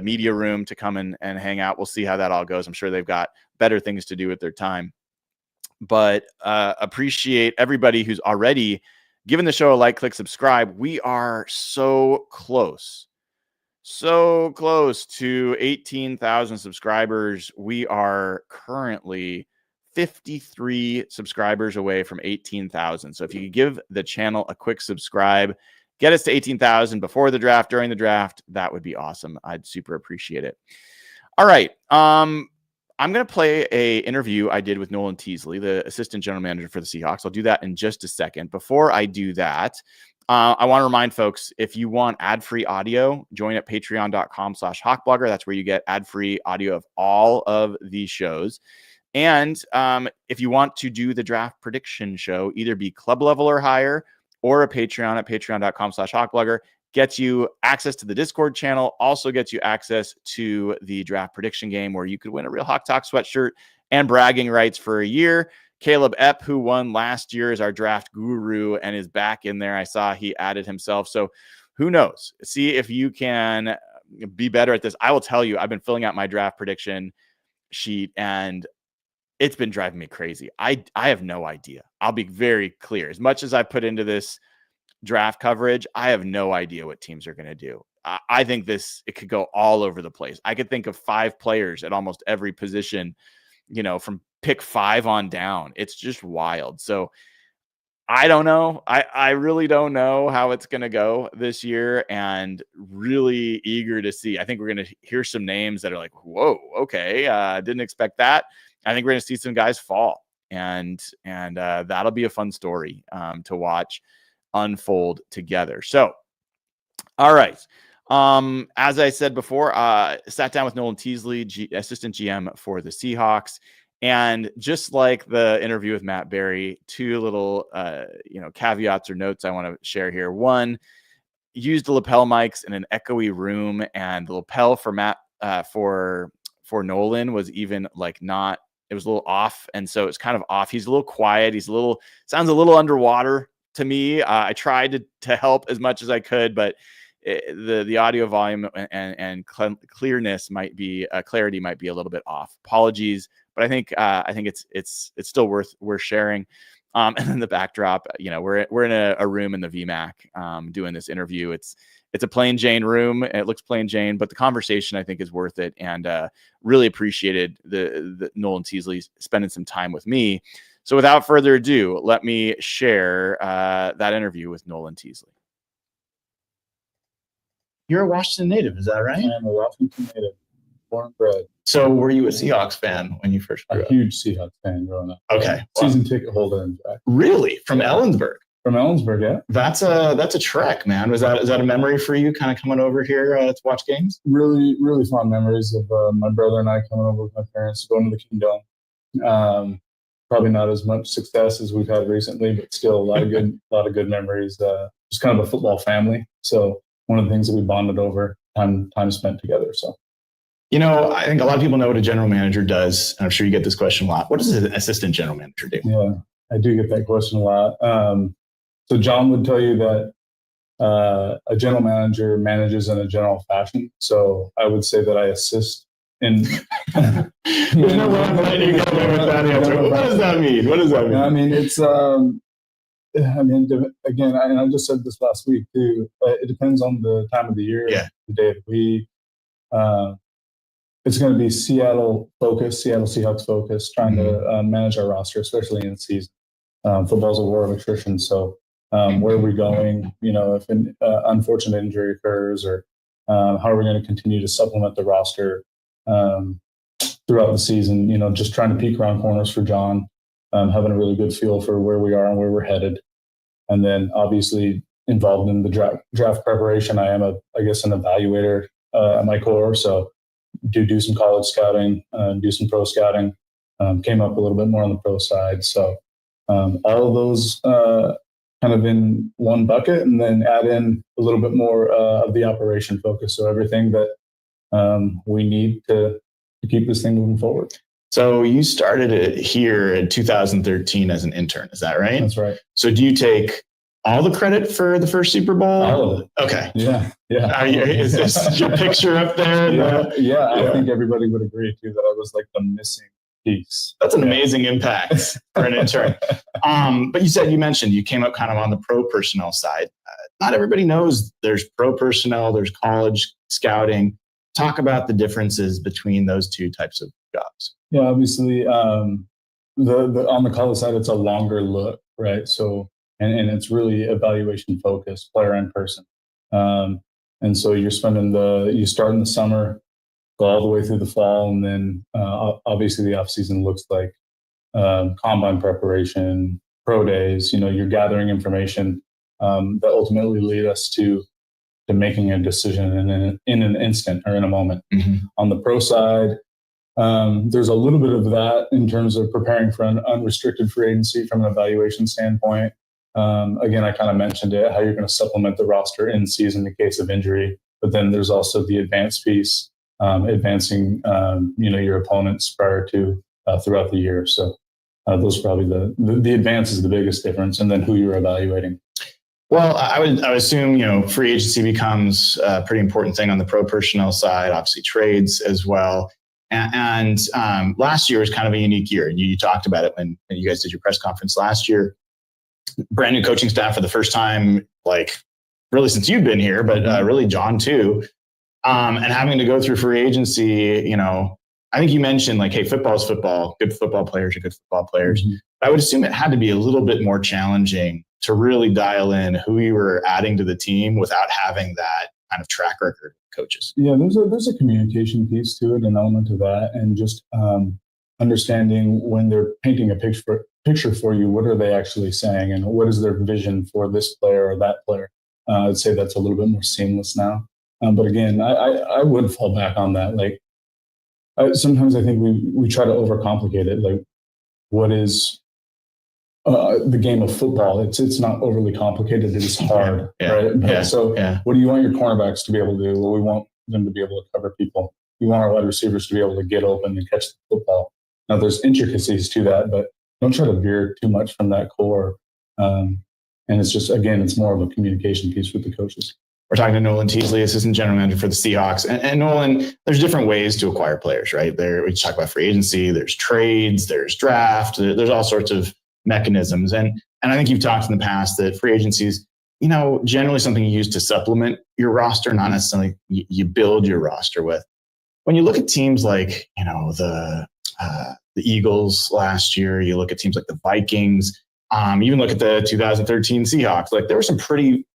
[SPEAKER 1] media room to come and hang out. We'll see how that all goes. I'm sure they've got better things to do with their time. But appreciate everybody who's already given the show a like, click, subscribe. We are so close to 18,000 subscribers. We are currently 53 subscribers away from 18,000. So if you could give the channel a quick subscribe, get us to 18,000 before the draft, during the draft, that would be awesome. I'd super appreciate it. All right. I'm going to play a interview I did with Nolan Teasley, the assistant general manager for the Seahawks. I'll do that in just a second. Before I do that, I want to remind folks, if you want ad-free audio, join at patreon.com/hawkblogger. That's where you get ad-free audio of all of these shows. And if you want to do the draft prediction show, either be club level or higher, or a Patreon at patreon.com/hawkblogger, gets you access to the Discord channel, also gets you access to the draft prediction game where you could win a real Hawk Talk sweatshirt and bragging rights for a year. Caleb Epp, who won last year, is our draft guru and is back in there. I saw he added himself. So who knows? See if you can be better at this. I will tell you, I've been filling out my draft prediction sheet and it's been driving me crazy. I have no idea. I'll be very clear. As much as I put into this draft coverage, I have no idea what teams are going to do. I think it could go all over the place. I could think of 5 players at almost every position, from pick 5 on down. It's just wild. So I don't know. I really don't know how it's going to go this year, and really eager to see. I think we're going to hear some names that are like, whoa, okay. Didn't expect that. I think we're going to see some guys fall, and that'll be a fun story to watch unfold together. So, all right. As I said before, sat down with Nolan Teasley, assistant GM for the Seahawks. And just like the interview with Matt Berry, 2 little, caveats or notes I want to share here. One, used the lapel mics in an echoey room, and the lapel for Matt, for Nolan was even not, it was a little off. And so it's kind of off. He's a little quiet. Sounds a little underwater to me. I tried to help as much as I could, but the audio volume and clearness clarity might be a little bit off. Apologies, but I think it's still worth sharing. And then the backdrop, we're in a room in the VMAC doing this interview. It's a plain Jane room. It looks plain Jane, but the conversation I think is worth it, and really appreciated the Nolan Teasley spending some time with me. So without further ado, let me share that interview with Nolan Teasley. You're a Washington native, is that right?
[SPEAKER 3] I'm a Washington native, born and bred.
[SPEAKER 1] So were you a Seahawks fan when you first grew up?
[SPEAKER 3] A huge Seahawks fan growing up.
[SPEAKER 1] Okay.
[SPEAKER 3] Season ticket holder, in fact.
[SPEAKER 1] Really? From Ellensburg?
[SPEAKER 3] From Ellensburg, yeah.
[SPEAKER 1] That's a trek, man. Is that a memory for you, kind of coming over here to watch games?
[SPEAKER 3] Really, really fond memories of my brother and I coming over with my parents, going to the Kingdom. Probably not as much success as we've had recently, but still a lot of good memories. Just kind of a football family. So one of the things that we bonded over, time spent together. So,
[SPEAKER 1] I think a lot of people know what a general manager does, and I'm sure you get this question a lot. What does an assistant general manager do?
[SPEAKER 3] Yeah, I do get that question a lot. So John would tell you that a general manager manages in a general fashion. So I would say that I assist in.
[SPEAKER 1] There's no way I'm letting you get away with that answer. What does that mean?
[SPEAKER 3] I mean, it's. Again, and I just said this last week too. It depends on the time of the year, the day of the week. It's going to be Seattle Seahawks focused, trying to manage our roster, especially in season. Football's a war of attrition, so where are we going? If an unfortunate injury occurs, or how are we going to continue to supplement the roster throughout the season? Just trying to peek around corners for John. Having a really good feel for where we are and where we're headed. And then obviously involved in the draft preparation. I am an evaluator at my core. So do some college scouting, do some pro scouting, came up a little bit more on the pro side. So all of those kind of in one bucket, and then add in a little bit more of the operation focus. So everything that we need to keep this thing moving forward.
[SPEAKER 1] So you started it here in 2013 as an intern, is that right?
[SPEAKER 3] That's right.
[SPEAKER 1] So do you take all the credit for the first Super Bowl?
[SPEAKER 3] All of it.
[SPEAKER 1] Okay.
[SPEAKER 3] Yeah.
[SPEAKER 1] Is this your picture up there?
[SPEAKER 3] Yeah. I think everybody would agree too that I was like the missing piece.
[SPEAKER 1] That's an amazing impact for an intern. But you mentioned you came up kind of on the pro personnel side. Not everybody knows there's pro personnel, there's college scouting. Talk about the differences between those two types of jobs.
[SPEAKER 3] Yeah, obviously, on the college side, it's a longer look, right? So, and it's really evaluation focused, player and person. And so you start in the summer, go all the way through the fall, and then obviously the off season looks like combine preparation, pro days. You're gathering information that ultimately lead us to making a decision in an instant or in a moment.
[SPEAKER 1] Mm-hmm.
[SPEAKER 3] On the pro side, there's a little bit of that in terms of preparing for an unrestricted free agency from an evaluation standpoint. Again, I kind of mentioned it, how you're going to supplement the roster in season in case of injury. But then there's also the advanced piece, advancing your opponents prior to throughout the year. So those are probably the advance is the biggest difference, and then who you're evaluating.
[SPEAKER 1] Well, I would assume, free agency becomes a pretty important thing on the pro personnel side, obviously trades as well. And last year was kind of a unique year. And you talked about it when you guys did your press conference last year. Brand new coaching staff for the first time, like really since you've been here, but really John too. And having to go through free agency, I think you mentioned like, hey, football is football. Good football players are good football players. Mm-hmm. I would assume it had to be a little bit more challenging to really dial in who you were adding to the team without having that kind of track record of coaches.
[SPEAKER 3] Yeah, there's a communication piece to it, an element of that, and just understanding when they're painting a picture for you, what are they actually saying, and what is their vision for this player or that player. I'd say that's a little bit more seamless now. But again, I would fall back on that. Like sometimes I think we try to overcomplicate it. Like what is the game of football? It's not overly complicated. It is hard, right? So what do you want your cornerbacks to be able to do? Well, we want them to be able to cover people. We want our wide receivers to be able to get open and catch the football. Now, there's intricacies to that, but don't try to veer too much from that core. And it's just, again, it's more of a communication piece with the coaches.
[SPEAKER 1] We're talking to Nolan Teasley, assistant general manager for the Seahawks. And Nolan, there's different ways to acquire players, right? We talk about free agency, there's trades, there's draft, there's all sorts of mechanisms. And I think you've talked in the past that free agencies, generally something you use to supplement your roster, not necessarily you build your roster with. When you look at teams like, the Eagles last year, you look at teams like the Vikings, even look at the 2013 Seahawks, like there were some pretty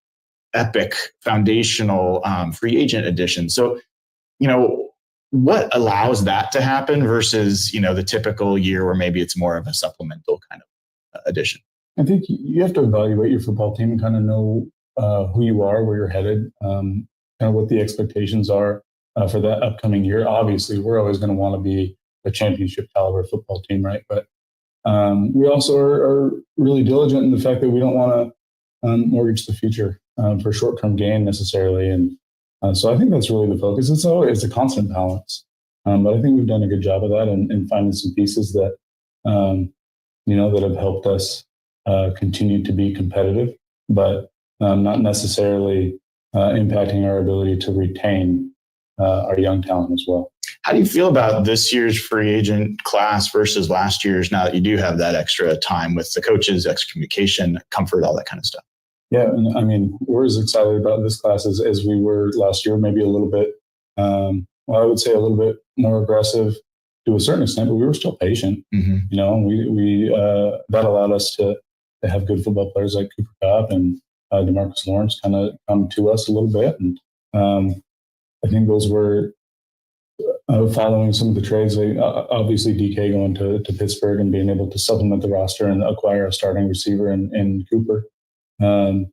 [SPEAKER 1] epic foundational free agent additions. So, what allows that to happen versus, the typical year where maybe it's more of a supplemental kind of addition?
[SPEAKER 3] I think you have to evaluate your football team and kind of know who you are, where you're headed, kind of what the expectations are for that upcoming year. Obviously, we're always going to want to be a championship caliber football team, right? But we also are really diligent in the fact that we don't want to mortgage the future for short-term gain necessarily. And so I think that's really the focus. It's a constant balance. But I think we've done a good job of that and finding some pieces that, that have helped us continue to be competitive, but not necessarily impacting our ability to retain our young talent as well.
[SPEAKER 1] How do you feel about this year's free agent class versus last year's, now that you do have that extra time with the coaches, extra communication, comfort, all that kind of stuff?
[SPEAKER 3] Yeah, and I mean, we're as excited about this class as we were last year, maybe a little bit, I would say a little bit more aggressive to a certain extent, but we were still patient. Mm-hmm. We that allowed us to have good football players like Cooper Kupp and DeMarcus Lawrence kind of come to us a little bit. And I think those were following some of the trades, obviously DK going to Pittsburgh and being able to supplement the roster and acquire a starting receiver in Cooper. So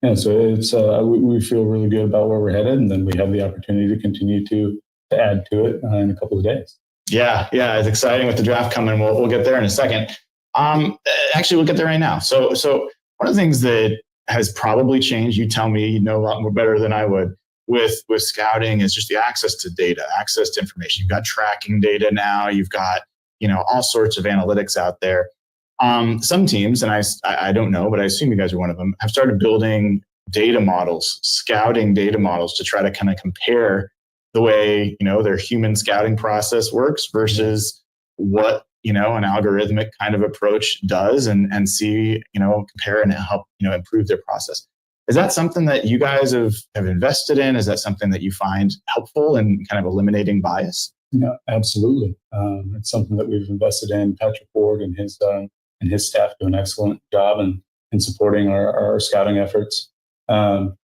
[SPEAKER 3] it's we feel really good about where we're headed, and then we have the opportunity to continue to add to it in a couple of days. Yeah,
[SPEAKER 1] it's exciting with the draft coming. We'll get there in a second. Actually, we'll get there right now. So one of the things that has probably changed, you tell me, you know a lot more better than I would, with scouting is just the access to data, access to information. You've got tracking data now. You've got, all sorts of analytics out there. Some teams, and I don't know, but I assume you guys are one of them, have started building data models, scouting data models to try to kind of compare the way, their human scouting process works versus what, an algorithmic kind of approach does and see, compare and help, improve their process. Is that something that you guys have invested in? Is that something that you find helpful in kind of eliminating bias?
[SPEAKER 3] Yeah, absolutely. It's something that we've invested in. Patrick Ford and his staff do an excellent job in supporting our scouting efforts. And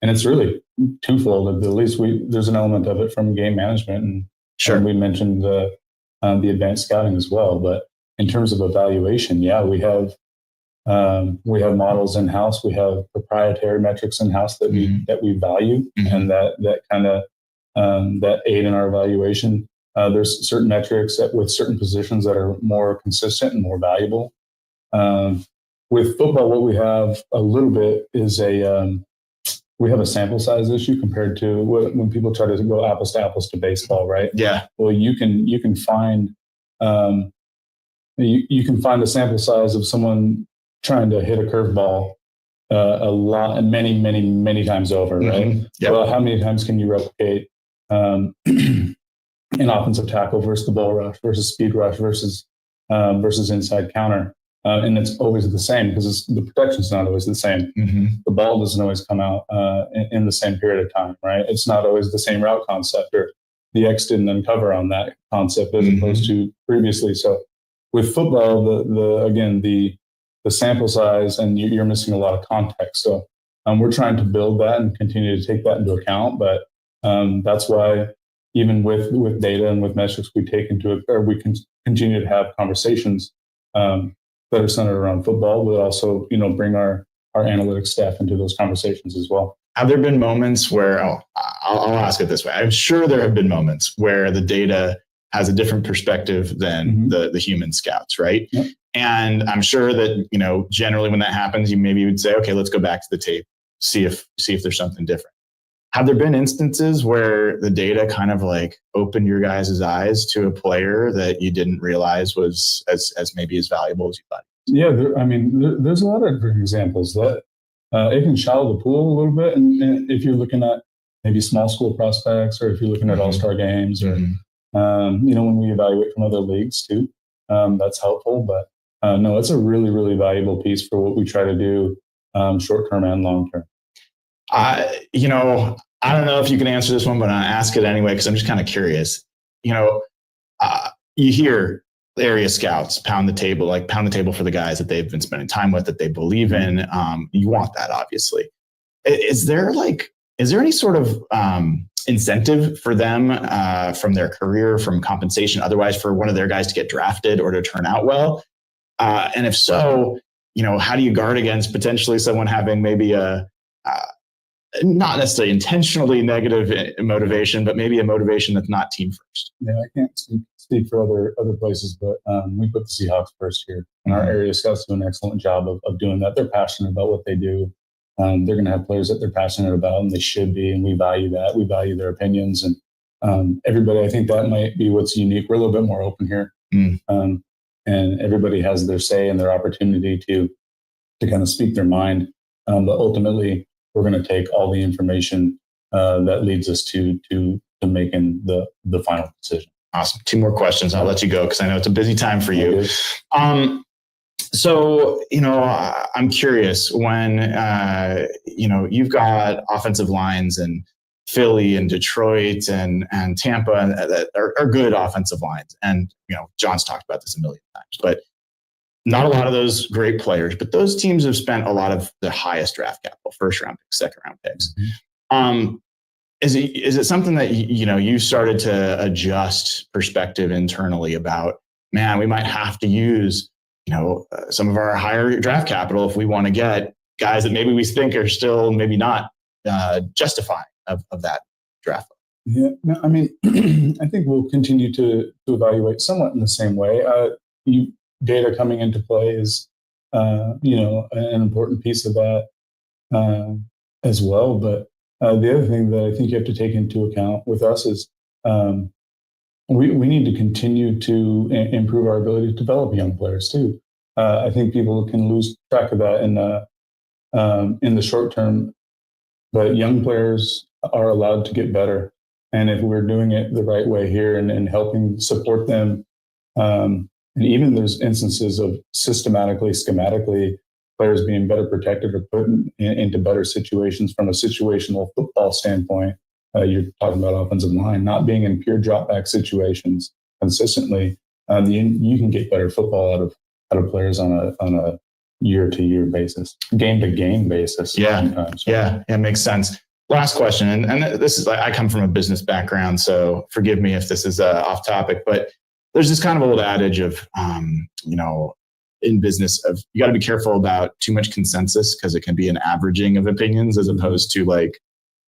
[SPEAKER 3] it's really twofold. At least there's an element of it from game management. And
[SPEAKER 1] sure,
[SPEAKER 3] we mentioned the advanced scouting as well. But in terms of evaluation, we have models in-house. We have proprietary metrics in-house that we value, mm-hmm. and that kind of that aid in our evaluation. There's certain metrics with certain positions that are more consistent and more valuable. With football, what we have a little bit is we have a sample size issue compared to when people try to go apples to baseball, right?
[SPEAKER 1] Yeah.
[SPEAKER 3] Well, you can find you can find a sample size of someone trying to hit a curveball a lot and many times over, right?
[SPEAKER 1] Mm-hmm. Yep.
[SPEAKER 3] Well, how many times can you replicate an offensive tackle versus the bull rush versus speed rush versus inside counter? And it's always the same because the protection's not always the same.
[SPEAKER 1] Mm-hmm.
[SPEAKER 3] The ball doesn't always come out in the same period of time, right? It's not always the same route concept, or the X didn't uncover on that concept as opposed to previously. So with football, the sample size, and you're missing a lot of context. So we're trying to build that and continue to take that into account. But that's why even with data and with metrics, we can continue to have conversations that are centered around football, but also, bring our analytics staff into those conversations as well.
[SPEAKER 1] Have there been moments where, I'll ask it this way. I'm sure there have been moments where the data has a different perspective than the human scouts, right?
[SPEAKER 3] Yep.
[SPEAKER 1] And I'm sure that, generally when that happens, you maybe would say, okay, let's go back to the tape, see if there's something different. Have there been instances where the data kind of like opened your guys' eyes to a player that you didn't realize was as maybe as valuable as you thought?
[SPEAKER 3] Yeah, there's a lot of different examples that it can shallow the pool a little bit. And if you're looking at maybe small school prospects, or if you're looking at all-star games, or, when we evaluate from other leagues too, that's helpful. But no, it's a really, really valuable piece for what we try to do short-term and long-term.
[SPEAKER 1] I don't know if you can answer this one, but I'll ask it anyway, because I'm just kind of curious. You hear area scouts pound the table for the guys that they've been spending time with, that they believe in. You want that, obviously. Is there any sort of incentive for them from their career, from compensation, otherwise, for one of their guys to get drafted or to turn out well? And if so, how do you guard against potentially someone having maybe a not necessarily intentionally negative motivation, but maybe a motivation that's not team first?
[SPEAKER 3] Yeah, I can't speak for other places, but we put the Seahawks first here. And our area scouts do an excellent job of doing that. They're passionate about what they do. They're going to have players that they're passionate about, and they should be, and we value that. We value their opinions. And everybody, I think that might be what's unique. We're a little bit more open here. And everybody has their say and their opportunity to kind of speak their mind. But ultimately, we're going to take all the information that leads us to making the final decision.
[SPEAKER 1] Awesome. 2 more questions. I'll let you go because I know it's a busy time for you. So, I'm curious when, you've got offensive lines in Philly and Detroit and Tampa that are good offensive lines. And, John's talked about this a million times, but not a lot of those great players, but those teams have spent a lot of the highest draft capital, first round picks, second round picks. Is it something that, you started to adjust perspective internally about, man, we might have to use, some of our higher draft capital if we want to get guys that maybe we think are still maybe not justifying of that draft?
[SPEAKER 3] Yeah, no, I mean, I think we'll continue to evaluate somewhat in the same way. Data coming into play is, an important piece of that as well. But the other thing that I think you have to take into account with us is we need to continue to improve our ability to develop young players too. I think people can lose track of that in the short term, but young players are allowed to get better. And if we're doing it the right way here and helping support them, and even there's instances of schematically, players being better protected or put into better situations from a situational football standpoint. You're talking about offensive line, not being in pure drop back situations consistently. You can get better football out of players on a year-to-year basis, game-to-game basis.
[SPEAKER 1] Yeah, it makes sense. Last question, and this is, I come from a business background, so forgive me if this is off topic, but there's this kind of old adage of, in business of you got to be careful about too much consensus because it can be an averaging of opinions as opposed to like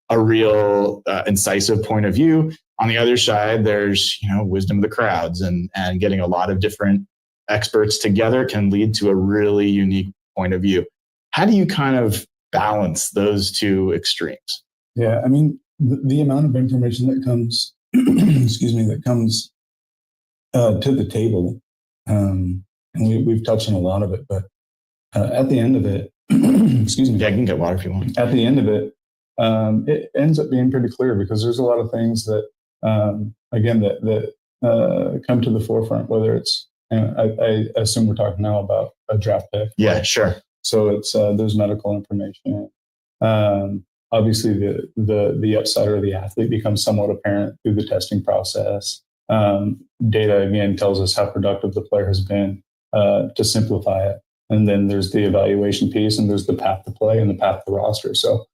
[SPEAKER 1] a real incisive point of view. on the other side, there's, wisdom of the crowds, and getting a lot of different experts together can lead to a really unique point of view. How do you kind of balance those two extremes?
[SPEAKER 3] Yeah, I mean, the amount of information that comes, that comes to the table, and we've touched on a lot of it, but at the end of it,
[SPEAKER 1] Yeah, I can get water if you want.
[SPEAKER 3] At the end of it, it ends up being pretty clear, because there's a lot of things that, again, that come to the forefront, whether it's, I assume we're talking now about a draft pick.
[SPEAKER 1] Yeah, sure.
[SPEAKER 3] So it's there's medical information. Obviously, the upside of the athlete becomes somewhat apparent through the testing process. Data, again, tells us how productive the player has been, to simplify it. And then there's the evaluation piece, and there's the path to play and the path to roster. So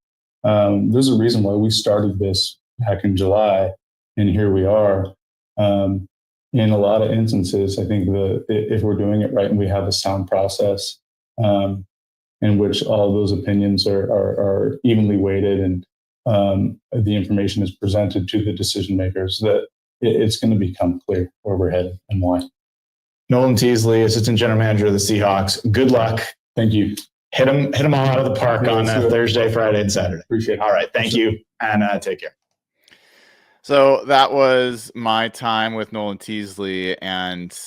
[SPEAKER 3] there's a reason why we started this back in July, and here we are. In a lot of instances, I think if we're doing it right and we have a sound process, in which all of those opinions are evenly weighted, and the information is presented to the decision makers, that it's going to become clear where we're headed and why.
[SPEAKER 1] Nolan Teasley, Assistant General Manager of the Seahawks. Good luck.
[SPEAKER 3] Thank you.
[SPEAKER 1] Hit them all out of the park on Thursday, Friday, and Saturday.
[SPEAKER 3] Appreciate it.
[SPEAKER 1] All right. Thank you. And take care. So that was my time with Nolan Teasley, and,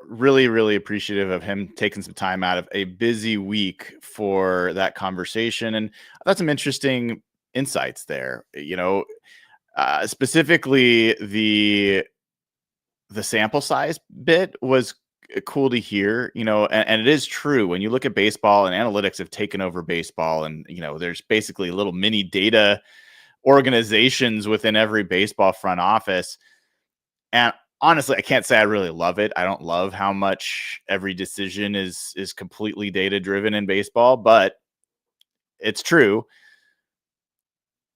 [SPEAKER 1] really, really appreciative of him taking some time out of a busy week for that conversation. And I thought some interesting insights there, specifically the sample size bit was cool to hear, and it is true. When you look at baseball, and analytics have taken over baseball, and, there's basically little mini data organizations within every baseball front office. And honestly, I can't say I really love it. I don't love how much every decision is completely data driven in baseball, but it's true.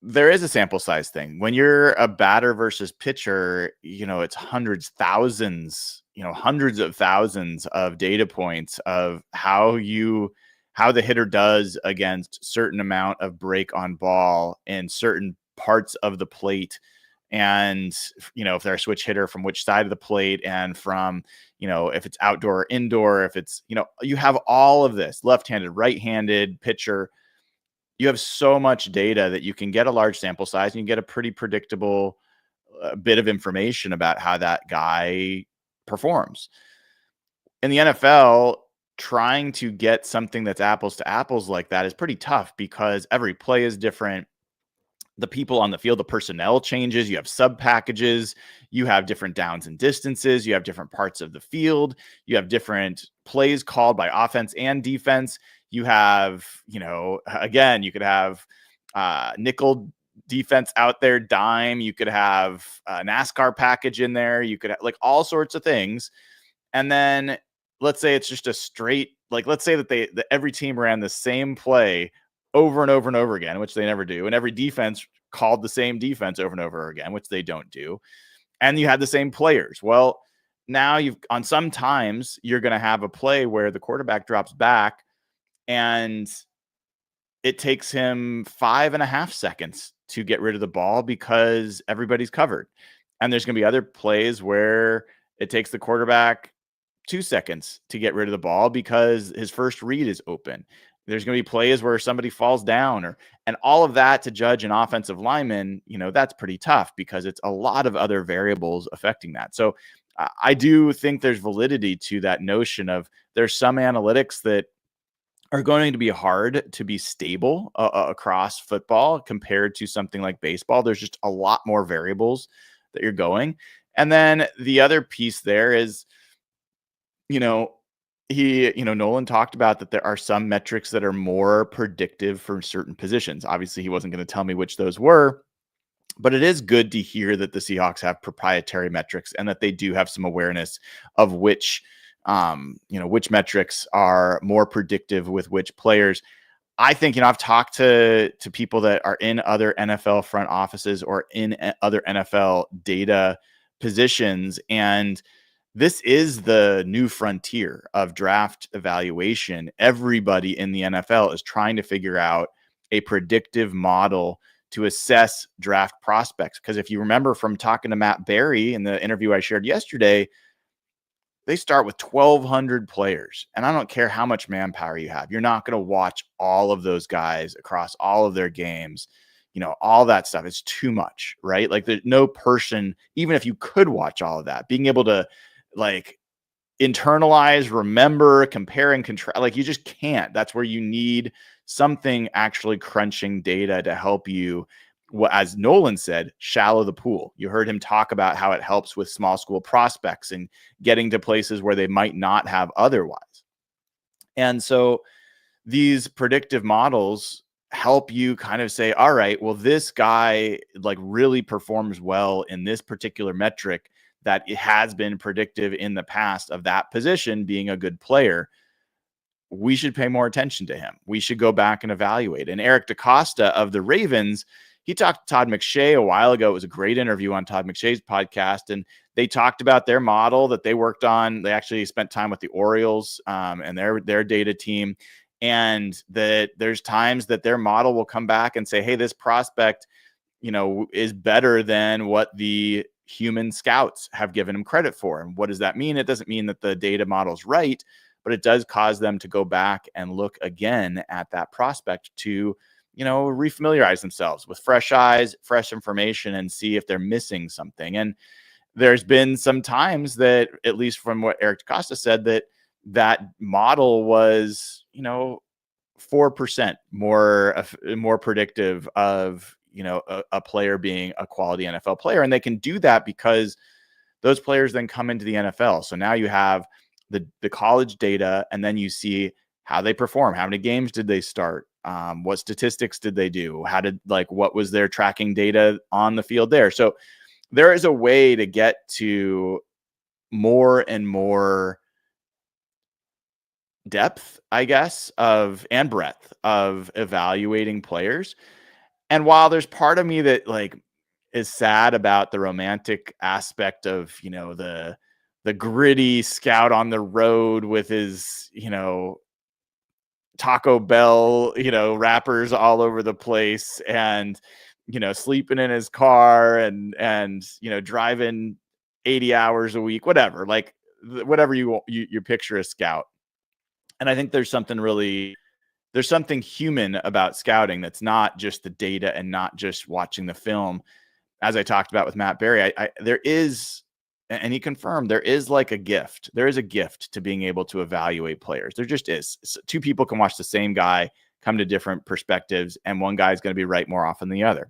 [SPEAKER 1] There is a sample size thing. When you're a batter versus pitcher, it's hundreds of thousands of data points of how the hitter does against certain amount of break on ball in certain parts of the plate. And, if they're a switch hitter, from which side of the plate, and from, if it's outdoor or indoor, if it's, you have all of this, left-handed, right-handed pitcher. You have so much data that you can get a large sample size, and you get a pretty predictable bit of information about how that guy performs. In the NFL, trying to get something that's apples to apples like that is pretty tough, because every play is different. The people on the field, the personnel changes. You have sub packages. You have different downs and distances. You have different parts of the field. You have different plays called by offense and defense. You have, again, you could have nickel defense out there, dime. You could have a NASCAR package in there. You could have all sorts of things. And then let's say it's just a straight, let's say that every team ran the same play over and over and over again, which they never do. And every defense called the same defense over and over again, which they don't do. And you had the same players. Well, now sometimes you're going to have a play where the quarterback drops back, and it takes him 5.5 seconds to get rid of the ball because everybody's covered. And there's going to be other plays where it takes the quarterback 2 seconds to get rid of the ball because his first read is open. There's going to be plays where somebody falls down, and all of that to judge an offensive lineman, that's pretty tough, because it's a lot of other variables affecting that. So I do think there's validity to that notion of there's some analytics that are going to be hard to be stable across football compared to something like baseball. There's just a lot more variables that you're going. And then the other piece there is, Nolan talked about that there are some metrics that are more predictive for certain positions. Obviously, he wasn't going to tell me which those were, but it is good to hear that the Seahawks have proprietary metrics, and that they do have some awareness of which metrics are more predictive with which players. I think, I've talked to people that are in other NFL front offices or in other NFL data positions, and this is the new frontier of draft evaluation. Everybody in the NFL is trying to figure out a predictive model to assess draft prospects. Because if you remember from talking to Matt Berry in the interview I shared yesterday, they start with 1,200 players. And I don't care how much manpower you have. You're not going to watch all of those guys across all of their games. All that stuff is too much, right? Like there's no person, even if you could watch all of that, being able to like internalize, remember, compare and contrast, like you just can't. That's where you need something actually crunching data to help you, as Nolan said, shallow the pool. You heard him talk about how it helps with small school prospects and getting to places where they might not have otherwise. And so these predictive models help you kind of say, all right, well, this guy like really performs well in this particular metric that it has been predictive in the past of that position being a good player. We should pay more attention to him. We should go back and evaluate. And Eric DaCosta of the Ravens, he talked to Todd McShay a while ago. It was a great interview on Todd McShay's podcast. And they talked about their model that they worked on. They actually spent time with the Orioles and their data team. And that there's times that their model will come back and say, hey, this prospect, is better than what the human scouts have given him credit for. And what does that mean? It doesn't mean that the data model's right, but it does cause them to go back and look again at that prospect to, refamiliarize themselves with fresh eyes, fresh information, and see if they're missing something. And there's been some times that, at least from what Eric DaCosta said, that model was, 4% more predictive of, a player being a quality NFL player. And they can do that because those players then come into the NFL. So now you have the college data, and then you see how they perform. How many games did they start? What statistics did they do? What was their tracking data on the field there? So there is a way to get to more and more depth, I guess, and breadth of evaluating players. And while there's part of me that is sad about the romantic aspect of, the gritty scout on the road with his, Taco Bell, wrappers all over the place and, sleeping in his car and, driving 80 hours a week, whatever, whatever you picture a scout. And I think there's something human about scouting that's not just the data and not just watching the film. As I talked about with Matt Berry, there is, and he confirmed, there is a gift. There is a gift to being able to evaluate players. There just is. Two people can watch the same guy, come to different perspectives, and one guy is going to be right more often than the other.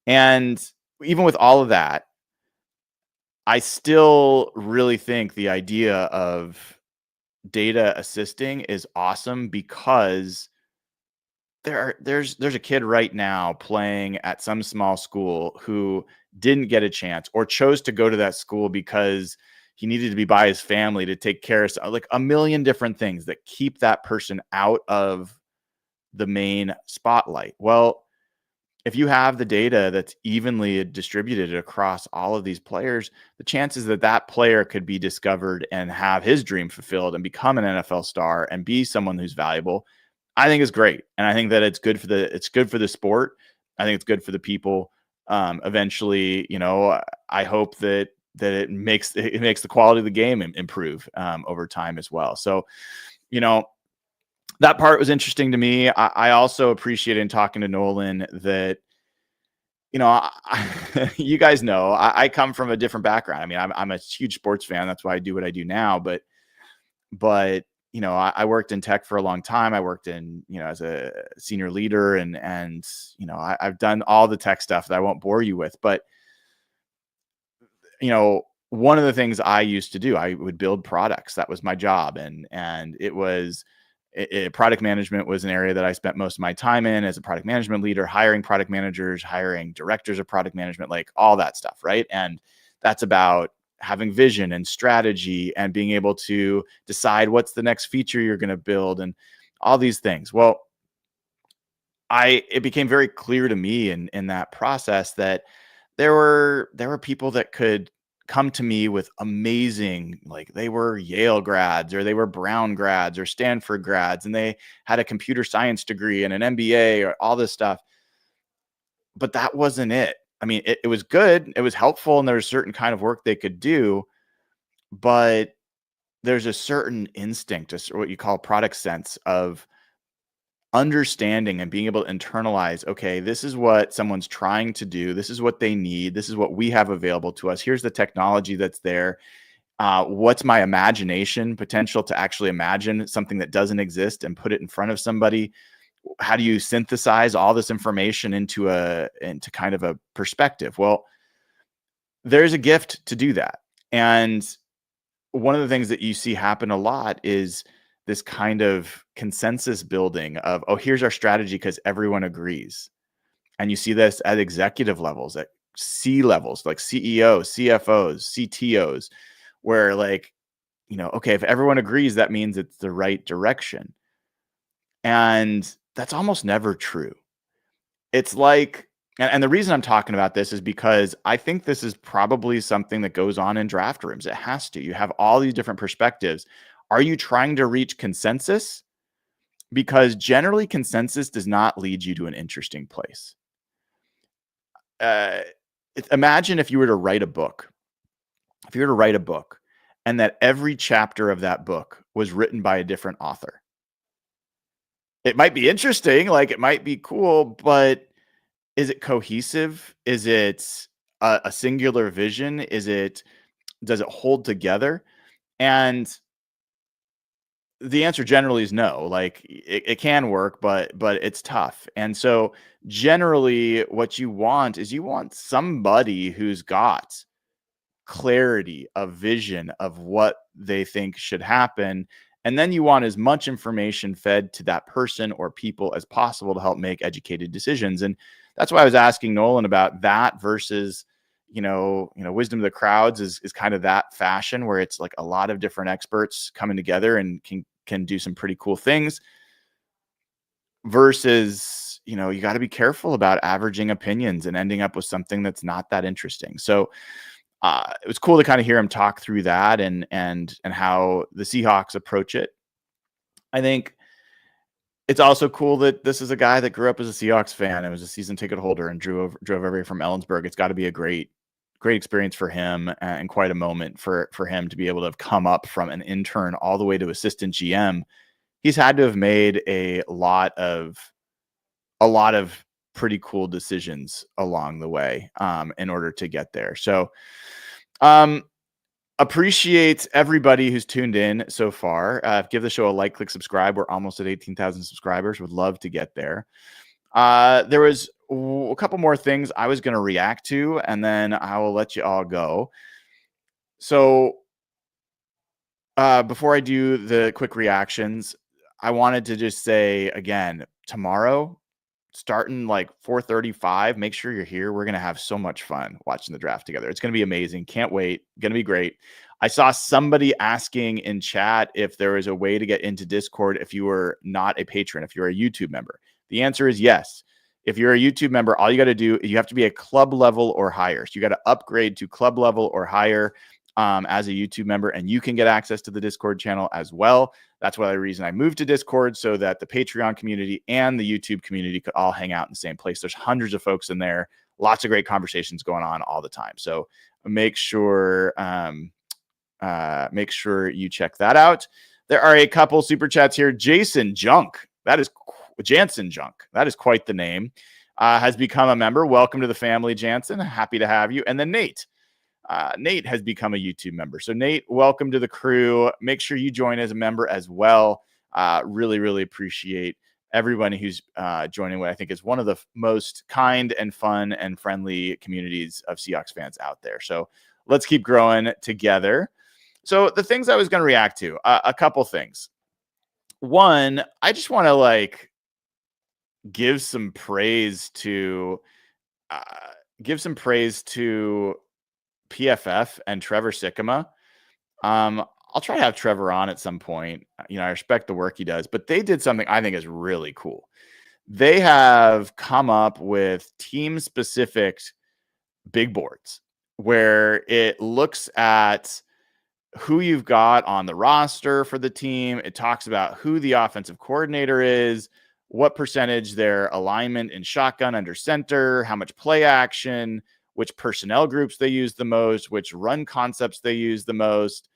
[SPEAKER 1] And even with all of that, I still really think the idea of data assisting is awesome because there's a kid right now playing at some small school who didn't get a chance or chose to go to that school because he needed to be by his family to take care of a million different things that keep that person out of the main spotlight. Well, if you have the data that's evenly distributed across all of these players, the chances that player could be discovered and have his dream fulfilled and become an NFL star and be someone who's valuable, I think is great. And I think that it's good for the sport. I think it's good for the people. Eventually, I hope that it makes the quality of the game improve over time as well. So, that part was interesting to me. I also appreciated in talking to Nolan that, you guys know, I come from a different background. I mean, I'm a huge sports fan. That's why I do what I do now. But I worked in tech for a long time. I worked in, as a senior leader and I've done all the tech stuff that I won't bore you with. But, one of the things I used to do, I would build products. That was my job. And it was, product management was an area that I spent most of my time in as a product management leader, hiring product managers, hiring directors of product management, all that stuff. Right. And that's about having vision and strategy and being able to decide what's the next feature you're going to build and all these things. Well, it became very clear to me in that process that there were people that could come to me with amazing, they were Yale grads or they were Brown grads or Stanford grads, and they had a computer science degree and an MBA or all this stuff. but that wasn't it. I mean, it was good. It was helpful, and there was a certain kind of work they could do, but there's a certain instinct, what you call product sense of understanding and being able to internalize, okay, this is what someone's trying to do. This is what they need. This is what we have available to us. Here's the technology that's there. What's my imagination potential to actually imagine something that doesn't exist and put it in front of somebody? How do you synthesize all this information into kind of a perspective? Well, there's a gift to do that. And one of the things that you see happen a lot is this kind of consensus building of, oh, here's our strategy because everyone agrees. And you see this at executive levels, at C levels, like CEOs, CFOs, CTOs, where like, okay, if everyone agrees, that means it's the right direction. And that's almost never true. It's like, and the reason I'm talking about this is because I think this is probably something that goes on in draft rooms. It has to. You have all these different perspectives. Are you trying to reach consensus? Because generally consensus does not lead you to an interesting place. Imagine if you were to write a book. If you were to write a book and that every chapter of that book was written by a different author. It might be interesting, like it might be cool, but is it cohesive? Is it a singular vision? Does it hold together? And the answer generally is no. Like it can work, but it's tough. And so generally what you want is somebody who's got clarity of vision of what they think should happen. And then you want as much information fed to that person or people as possible to help make educated decisions. And that's why I was asking Nolan about that versus, wisdom of the crowds is kind of that fashion where it's like a lot of different experts coming together and can do some pretty cool things versus, you got to be careful about averaging opinions and ending up with something that's not that interesting. So it was cool to kind of hear him talk through that and how the Seahawks approach it. I think it's also cool that this is a guy that grew up as a Seahawks fan and was a season ticket holder and drove everybody from Ellensburg. It's got to be a great experience for him and quite a moment for him to be able to have come up from an intern all the way to assistant GM. He's had to have made a lot of pretty cool decisions along the way in order to get there. So appreciate everybody who's tuned in so far. Give the show a like, click, subscribe. We're almost at 18,000 subscribers. Would love to get there. There was a couple more things I was going to react to, and then I will let you all go. So before I do the quick reactions, I wanted to just say again, tomorrow, starting like 4:35, make sure you're here. We're going to have so much fun watching the draft together. It's going to be amazing. Can't wait. Going to be great. I saw somebody asking in chat if there is a way to get into Discord if you were not a patron, if you're a YouTube member. The answer is yes. If you're a YouTube member, all you got to do is you have to be a club level or higher. So you got to upgrade to club level or higher as a YouTube member, and you can get access to the Discord channel as well. That's why the reason I moved to Discord, so that the Patreon community and the YouTube community could all hang out in the same place. There's hundreds of folks in there, lots of great conversations going on all the time. So make sure you check that out. There are a couple super chats here. Jansen Junk, that is quite the name, has become a member. Welcome to the family, Jansen. Happy to have you. And then Nate has become a YouTube member. So Nate, welcome to the crew. Make sure you join as a member as well. Really, really appreciate everybody who's joining what I think is one of the most kind and fun and friendly communities of Seahawks fans out there. So let's keep growing together. So the things I was going to react to, a couple things. One, I just want to give some praise to PFF and Trevor Sikkema. I'll try to have Trevor on at some point. I respect the work he does, but they did something I think is really cool. They have come up with team-specific big boards where it looks at who you've got on the roster for the team. It talks about who the offensive coordinator is, what percentage their alignment in shotgun under center, how much play action, which personnel groups they use the most, which run concepts they use the most.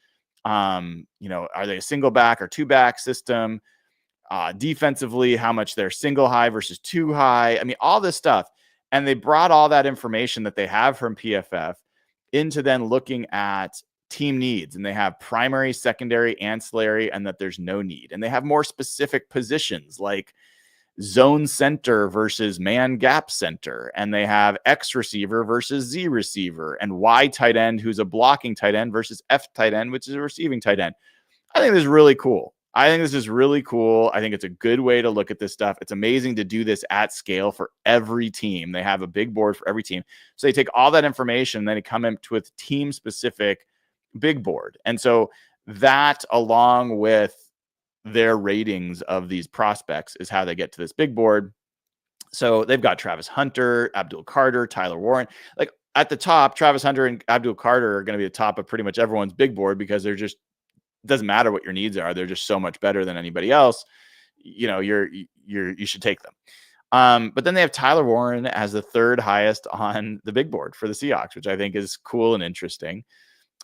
[SPEAKER 1] Are they a single back or two back system? Defensively, how much they're single high versus two high. I mean, all this stuff. And they brought all that information that they have from PFF into then looking at team needs. And they have primary, secondary, ancillary, and that there's no need. And they have more specific positions like zone center versus man gap center. And they have X receiver versus Z receiver, and Y tight end, who's a blocking tight end, versus F tight end, which is a receiving tight end. I think this is really cool. I think it's a good way to look at this stuff. It's amazing to do this at scale for every team. They have a big board for every team. So they take all that information and then they come in with team specific big board. And so that, along with their ratings of these prospects, is how they get to this big board. So they've got Travis Hunter, Abdul Carter, Tyler Warren. Like at the top, Travis Hunter and Abdul Carter are going to be the top of pretty much everyone's big board because they're just, doesn't matter what your needs are. They're just so much better than anybody else. You should take them. But then they have Tyler Warren as the third highest on the big board for the Seahawks, which I think is cool and interesting.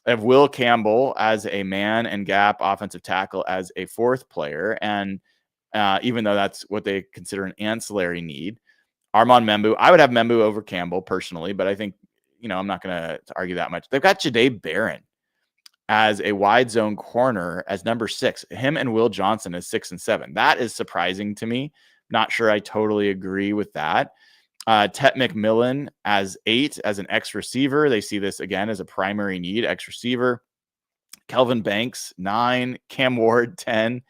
[SPEAKER 1] I have Will Campbell as a man and gap offensive tackle as a fourth player. And even though that's what they consider an ancillary need, Armand Membu, I would have Membu over Campbell personally, but I think, I'm not going to argue that much. They've got Jahdae Barron as a wide zone corner as number 6, him and Will Johnson as 6 and 7. That is surprising to me. Not sure I totally agree with that. Tet McMillan as 8 as an X receiver. They see this again as a primary need, X receiver. Kelvin Banks, 9. Cam Ward, 10.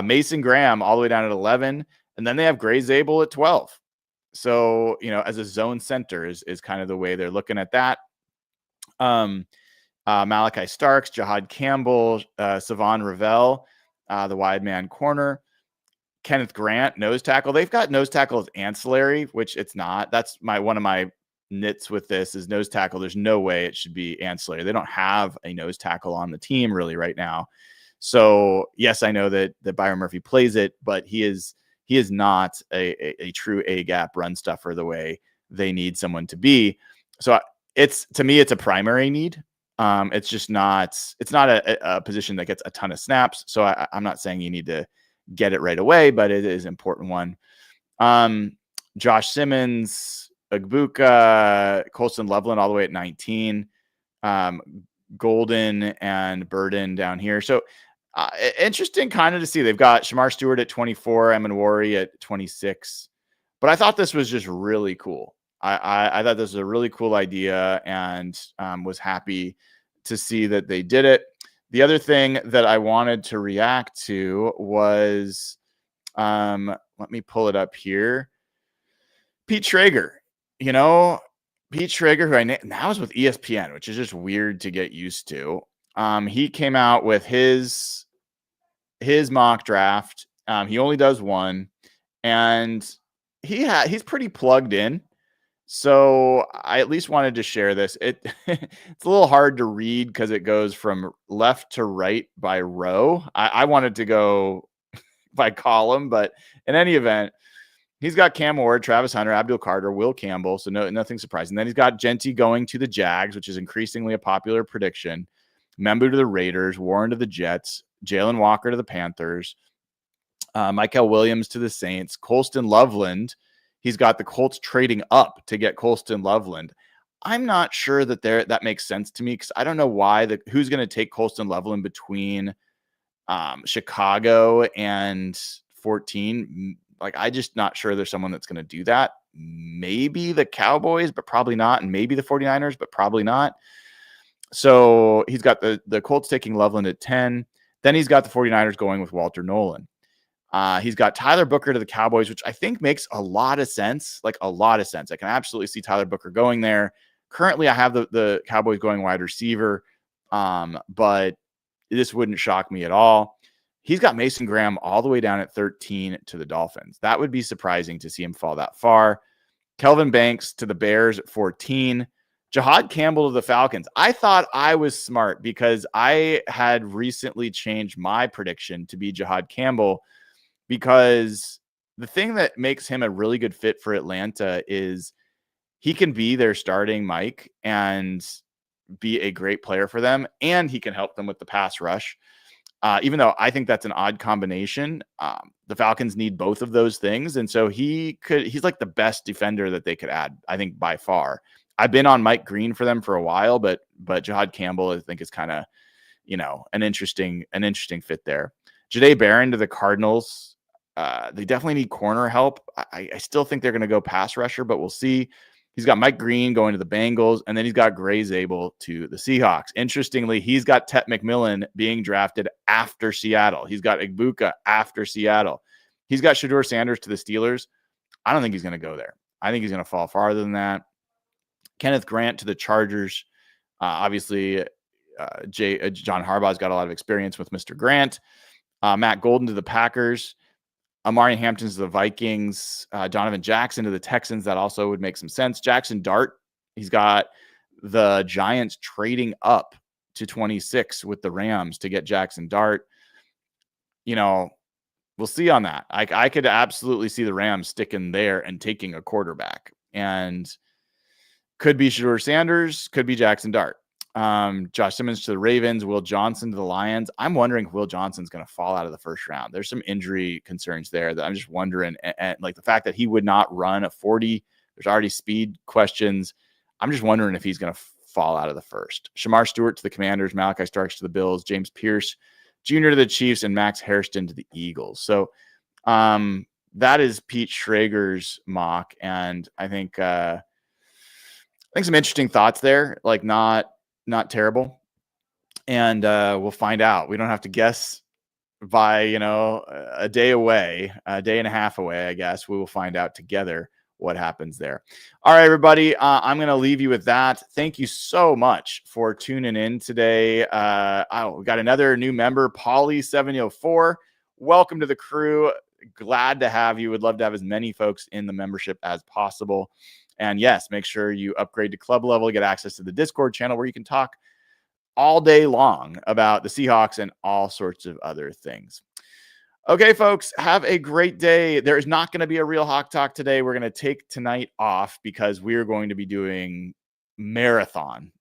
[SPEAKER 1] Mason Graham all the way down at 11. And then they have Gray Zabel at 12. So, as a zone center is kind of the way they're looking at that. Malachi Starks, Jahad Campbell, Savon Ravel, the wide man corner. Kenneth Grant, nose tackle. They've got nose tackle as ancillary, which it's not. That's one of my nits with this is nose tackle. There's no way it should be ancillary. They don't have a nose tackle on the team really right now. So yes, I know that Byron Murphy plays it, but he is not a true A gap run stuffer the way they need someone to be. So to me, it's a primary need. It's just not. It's not a position that gets a ton of snaps. So I'm not saying you need to get it right away, but it is an important one. Josh Simmons, Agbuka, Colston Loveland all the way at 19, Golden and Burden down here. So interesting kind of to see. They've got Shamar Stewart at 24, Amenwari at 26. But I thought this was just really cool. I thought this was a really cool idea and was happy to see that they did it. The other thing that I wanted to react to was, let me pull it up here. Pete Schrager, Pete Schrager, who now is with ESPN, which is just weird to get used to. He came out with his mock draft. He only does one, and he's pretty plugged in. So I at least wanted to share this. It's a little hard to read because it goes from left to right by row. I wanted to go by column, but in any event, he's got Cam Ward, Travis Hunter, Abdul Carter, Will Campbell. So nothing surprising. Then he's got Genty going to the Jags, which is increasingly a popular prediction. Membu to the Raiders, Warren to the Jets, Jalen Walker to the Panthers, Michael Williams to the Saints, Colston Loveland. He's got the Colts trading up to get Colston Loveland. I'm not sure that makes sense to me because I don't know who's going to take Colston Loveland between Chicago and 14. Like, I just not sure there's someone that's going to do that. Maybe the Cowboys, but probably not. And maybe the 49ers, but probably not. So he's got the Colts taking Loveland at 10. Then he's got the 49ers going with Walter Nolan. He's got Tyler Booker to the Cowboys, which I think makes a lot of sense. Like a lot of sense. I can absolutely see Tyler Booker going there. Currently, I have the Cowboys going wide receiver, but this wouldn't shock me at all. He's got Mason Graham all the way down at 13 to the Dolphins. That would be surprising to see him fall that far. Kelvin Banks to the Bears at 14. Jahad Campbell to the Falcons. I thought I was smart because I had recently changed my prediction to be Jahad Campbell because the thing that makes him a really good fit for Atlanta is he can be their starting Mike and be a great player for them, and he can help them with the pass rush. Even though I think that's an odd combination, the Falcons need both of those things. And so he's like the best defender that they could add, I think, by far. I've been on Mike Green for them for a while, but Jahad Campbell, I think, is kind of, an interesting fit there. Jahdae Barron to the Cardinals. They definitely need corner help. I still think they're going to go pass rusher, but we'll see. He's got Mike Green going to the Bengals, and then he's got Gray Zabel to the Seahawks. Interestingly, he's got Tet McMillan being drafted after Seattle. He's got Igbuka after Seattle. He's got Shedeur Sanders to the Steelers. I don't think he's going to go there. I think he's going to fall farther than that. Kenneth Grant to the Chargers. Obviously, John Harbaugh's got a lot of experience with Mr. Grant. Matt Golden to the Packers. Amari Hampton's to the Vikings, Donovan Jackson to the Texans. That also would make some sense. Jackson Dart, he's got the Giants trading up to 26 with the Rams to get Jackson Dart. We'll see on that. I could absolutely see the Rams sticking there and taking a quarterback, and could be Shedeur Sanders, could be Jackson Dart. Josh Simmons to the Ravens, Will Johnson to the Lions. I'm wondering if Will Johnson's going to fall out of the first round. There's some injury concerns there that I'm just wondering. And like the fact that he would not run a 40, there's already speed questions. I'm just wondering if he's going to fall out of the first. Shamar Stewart to the Commanders, Malachi Starks to the Bills, James Pierce Jr. to the Chiefs, and Max Hairston to the Eagles. So that is Pete Schrager's mock. And I think some interesting thoughts there, like not terrible. And we'll find out. We don't have to guess by, a day away, a day and a half away, I guess. We will find out together what happens there. All right, everybody. I'm going to leave you with that. Thank you so much for tuning in today. We got another new member, Polly704. Welcome to the crew. Glad to have you. Would love to have as many folks in the membership as possible. And yes, make sure you upgrade to club level, get access to the Discord channel where you can talk all day long about the Seahawks and all sorts of other things. Okay, folks, have a great day. There is not going to be a real Hawk Talk today. We're going to take tonight off because we're going to be doing marathon.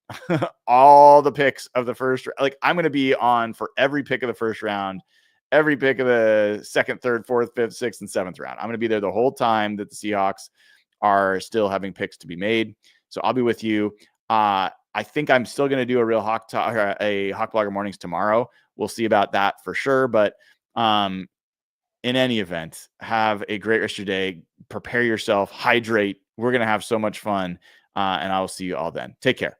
[SPEAKER 1] All the picks of the first, like I'm going to be on for every pick of the first round, every pick of the second, third, fourth, fifth, sixth, and seventh round. I'm going to be there the whole time that the Seahawks are still having picks to be made. So I'll be with you. I think I'm still going to do a real Hawk Talk, a Hawk Blogger Mornings tomorrow. We'll see about that for sure. But in any event, have a great rest of your day. Prepare yourself, hydrate. We're going to have so much fun. And I will see you all then. Take care.